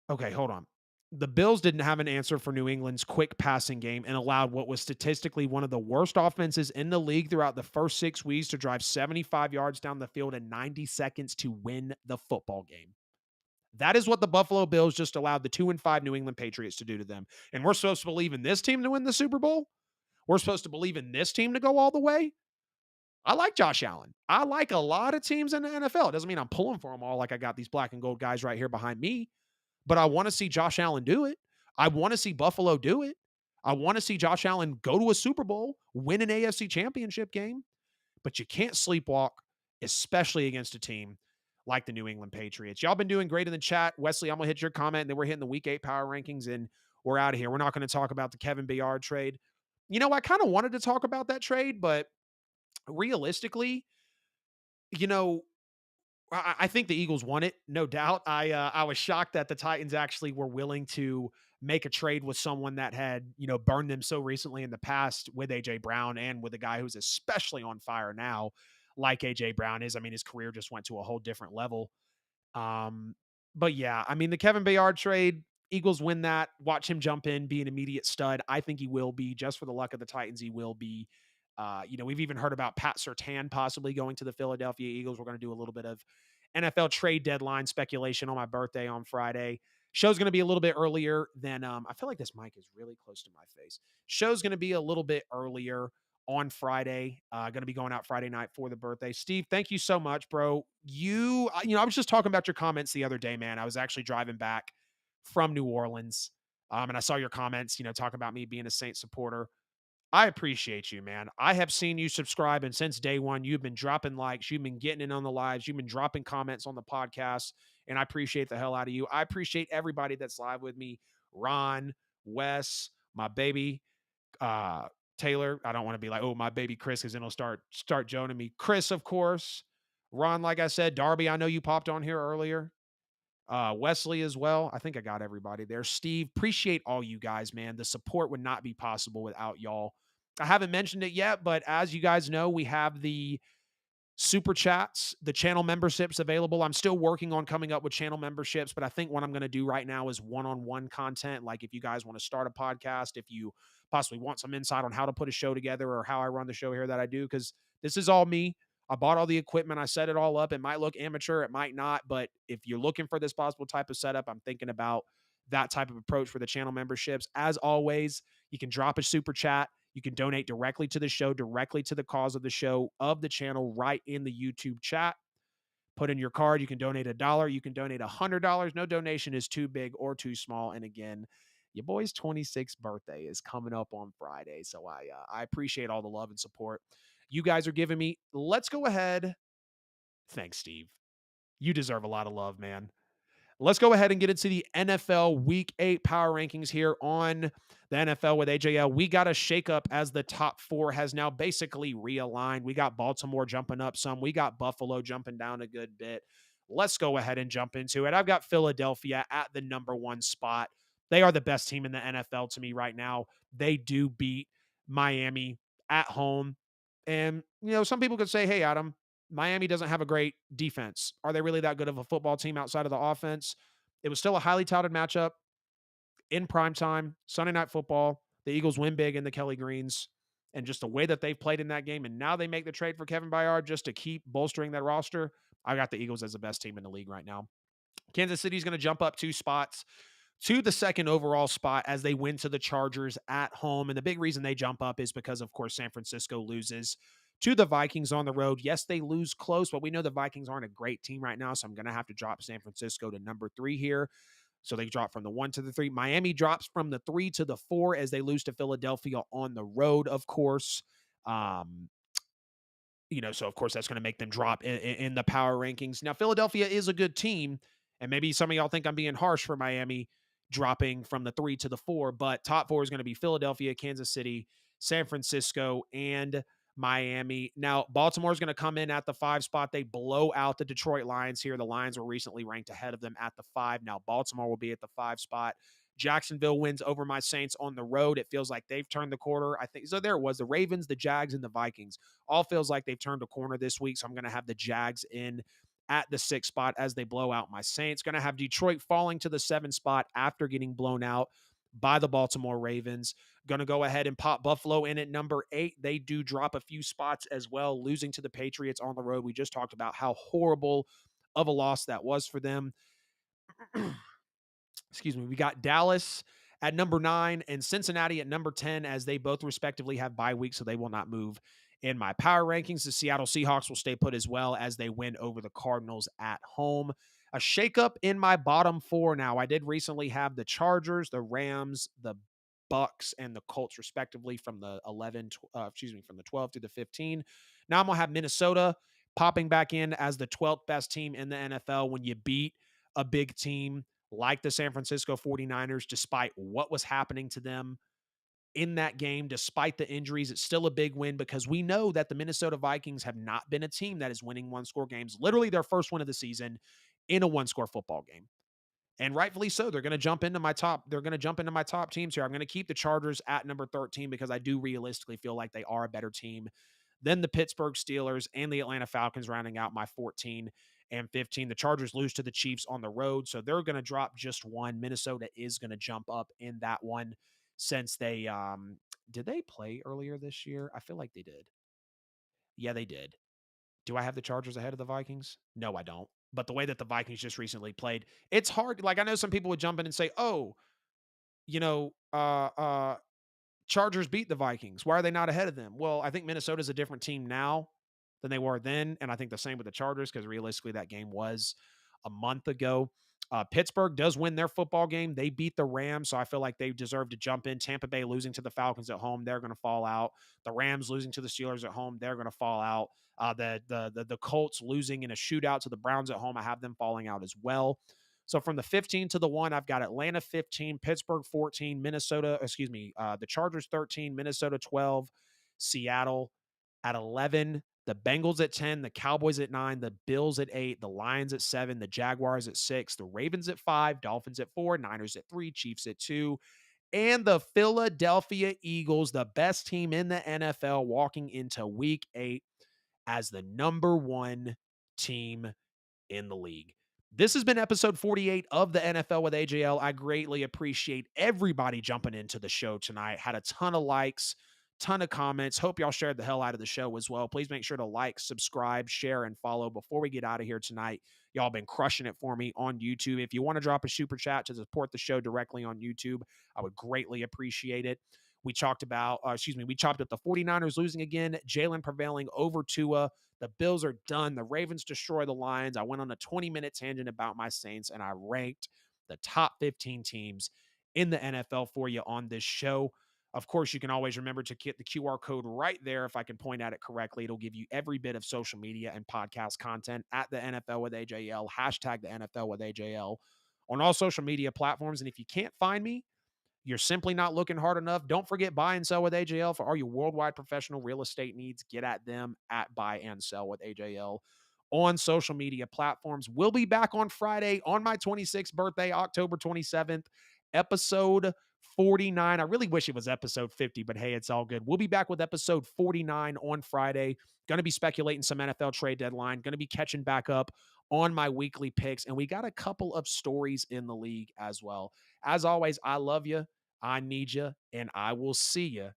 Okay, hold on. The Bills didn't have an answer for New England's quick passing game and allowed what was statistically one of the worst offenses in the league throughout the first 6 weeks to drive 75 yards down the field in 90 seconds to win the football game. That is what the Buffalo Bills just allowed the 2-5 New England Patriots to do to them. And we're supposed to believe in this team to win the Super Bowl? We're supposed to believe in this team to go all the way? I like Josh Allen. I like a lot of teams in the NFL. It doesn't mean I'm pulling for them all like I got these black and gold guys right here behind me. But I want to see Josh Allen do it. I want to see Buffalo do it. I want to see Josh Allen go to a Super Bowl, win an AFC championship game. But you can't sleepwalk, especially against a team like the New England Patriots. Y'all been doing great in the chat. Wesley, I'm going to hit your comment, and then we're hitting the Week 8 power rankings, and we're out of here. We're not going to talk about the Kevin Byard trade. You know, I kind of wanted to talk about that trade, but realistically, you know, I think the Eagles won it, no doubt. I was shocked that the Titans actually were willing to make a trade with someone that had, you know, burned them so recently in the past with AJ Brown and with a guy who's especially on fire now, like AJ Brown is. I mean, his career just went to a whole different level. Um, but yeah, I mean, the Kevin Byard trade, Eagles win that. Watch him jump in, be an immediate stud. I think he will be. Just for the luck of the Titans, he will be. You know, we've even heard about Pat Surtain possibly going to the Philadelphia Eagles. We're going to do a little bit of NFL trade deadline speculation on my birthday on Friday. Show's going to be a little bit earlier than I feel like this mic is really close to my face. Show's going to be a little bit earlier on Friday. Going to be going out Friday night for the birthday. Steve, thank you so much, bro. I was just talking about your comments the other day, man. I was actually driving back from New Orleans, and I saw your comments, you know, talking about me being a Saints supporter. I appreciate you, man. I have seen you subscribe, and since day one, you've been dropping likes, you've been getting in on the lives, you've been dropping comments on the podcast, and I appreciate the hell out of you. I appreciate everybody that's live with me. Ron, Wes, my baby, uh, Taylor. I don't want to be like, oh, my baby Chris, because then he'll start joning me. Chris, of course. Ron, like I said, Darby, I know you popped on here earlier. Wesley as well. I think I got everybody there. Steve, appreciate all you guys, man. The support would not be possible without y'all. I haven't mentioned it yet, but as you guys know, we have the super chats, the channel memberships available. I'm still working on coming up with channel memberships, but I think what I'm going to do right now is one-on-one content. Like if you guys want to start a podcast, if you possibly want some insight on how to put a show together or how I run the show here that I do, because this is all me. I bought all the equipment. I set it all up. It might look amateur. It might not. But if you're looking for this possible type of setup, I'm thinking about that type of approach for the channel memberships. As always, you can drop a super chat. You can donate directly to the show, directly to the cause of the show, of the channel, right in the YouTube chat. Put in your card. You can donate $1. You can donate $100. No donation is too big or too small. And again, your boy's 26th birthday is coming up on Friday. So I appreciate all the love and support you guys are giving me. Let's go ahead. Thanks, Steve. You deserve a lot of love, man. Let's go ahead and get into the NFL Week 8 power rankings here on the NFL with AJL. We got a shakeup as the top four has now basically realigned. We got Baltimore jumping up some. We got Buffalo jumping down a good bit. Let's go ahead and jump into it. I've got Philadelphia at the number one spot. They are the best team in the NFL to me right now. They do beat Miami at home. And, some people could say, hey, Adam, Miami doesn't have a great defense. Are they really that good of a football team outside of the offense? It was still a highly touted matchup in prime time, Sunday Night Football. The Eagles win big in the Kelly Greens, and just the way that they've played in that game. And now they make the trade for Kevin Byard just to keep bolstering that roster. I got the Eagles as the best team in the league right now. Kansas City's going to jump up 2 spots to the second overall spot as they win to the Chargers at home. And the big reason they jump up is because, of course, San Francisco loses to the Vikings on the road. Yes, they lose close, but we know the Vikings aren't a great team right now, so I'm going to have to drop San Francisco to number 3 here. So they drop from the 1 to the 3. Miami drops from the 3 to the 4 as they lose to Philadelphia on the road, of course. So of course that's going to make them drop in the power rankings. Now, Philadelphia is a good team, and maybe some of y'all think I'm being harsh for Miami dropping from the 3 to the 4, but top 4 is going to be Philadelphia, Kansas City, San Francisco, and Miami. Now, Baltimore is going to come in at the 5 spot. They blow out the Detroit Lions here. The Lions were recently ranked ahead of them at the 5. Now, Baltimore will be at the 5 spot. Jacksonville wins over my Saints on the road. It feels like they've turned the corner. I think so. There it was, the Ravens, the Jags, and the Vikings. All feels like they've turned a corner this week. So I'm going to have the Jags in at the 6 spot as they blow out my Saints. Going to have Detroit falling to the 7 spot after getting blown out by the Baltimore Ravens. Going to go ahead and pop Buffalo in at number 8. They do drop a few spots as well, losing to the Patriots on the road. We just talked about how horrible of a loss that was for them. Excuse me. We got Dallas at number 9 and Cincinnati at number 10 as they both respectively have bye weeks, so they will not move in my power rankings. The Seattle Seahawks will stay put as well as they win over the Cardinals at home. A shakeup in my bottom 4 now. I did recently have the Chargers, the Rams, the Bucks, and the Colts respectively from the from the 12 to the 15. Now I'm going to have Minnesota popping back in as the 12th best team in the NFL when you beat a big team like the San Francisco 49ers, despite what was happening to them in that game, despite the injuries. It's still a big win because we know that the Minnesota Vikings have not been a team that is winning 1-score games. Literally their first win of the season in a 1-score football game. And rightfully so. They're going to jump into my top. They're going to jump into my top teams here. I'm going to keep the Chargers at number 13 because I do realistically feel like they are a better team than the Pittsburgh Steelers and the Atlanta Falcons, rounding out my 14 and 15. The Chargers lose to the Chiefs on the road, so they're going to drop just 1. Minnesota is going to jump up in that one since they did they play earlier this year? I feel like they did. Yeah, they did. Do I have the Chargers ahead of the Vikings? No, I don't. But the way that the Vikings just recently played, it's hard. Like, I know some people would jump in and say, oh, you know, Chargers beat the Vikings. Why are they not ahead of them? Well, I think Minnesota's a different team now than they were then. And I think the same with the Chargers because realistically that game was a month ago. Pittsburgh does win their football game. They beat the Rams, so I feel like they deserve to jump in. Tampa Bay losing to the Falcons at home, they're going to fall out. The Rams losing to the Steelers at home, they're going to fall out. The Colts losing in a shootout to the Browns at home, I have them falling out as well. So from the 15 to the 1, I've got Atlanta 15, Pittsburgh 14, the Chargers 13, Minnesota 12, Seattle at 11, the Bengals at 10, the Cowboys at 9, the Bills at 8, the Lions at 7, the Jaguars at 6, the Ravens at 5, Dolphins at 4, Niners at 3, Chiefs at 2, and the Philadelphia Eagles, the best team in the NFL, walking into week 8 as the number 1 team in the league. This has been episode 48 of the NFL with AJL. I greatly appreciate everybody jumping into the show tonight. Had a ton of likes, ton of comments. Hope y'all shared the hell out of the show as well. Please make sure to like, subscribe, share, and follow before we get out of here tonight. Y'all been crushing it for me on YouTube. If you want to drop a super chat to support the show directly on YouTube, I would greatly appreciate it. We chopped up the 49ers losing again, Jalen prevailing over Tua. The Bills are done. The Ravens destroy the Lions. I went on a 20-minute tangent about my Saints, and I ranked the top 15 teams in the NFL for you on this show. Of course, you can always remember to get the QR code right there. If I can point at it correctly, it'll give you every bit of social media and podcast content at the NFL with AJL, hashtag the NFL with AJL on all social media platforms. And if you can't find me, you're simply not looking hard enough. Don't forget Buy and Sell with AJL for all your worldwide professional real estate needs. Get at them at Buy and Sell with AJL on social media platforms. We'll be back on Friday on my 26th birthday, October 27th, episode 49. I really wish it was episode 50, but hey, it's all good. We'll be back with episode 49 on Friday. Going to be speculating some NFL trade deadline. Going to be catching back up on my weekly picks. And we got a couple of stories in the league as well. As always, I love you. I need you, and I will see you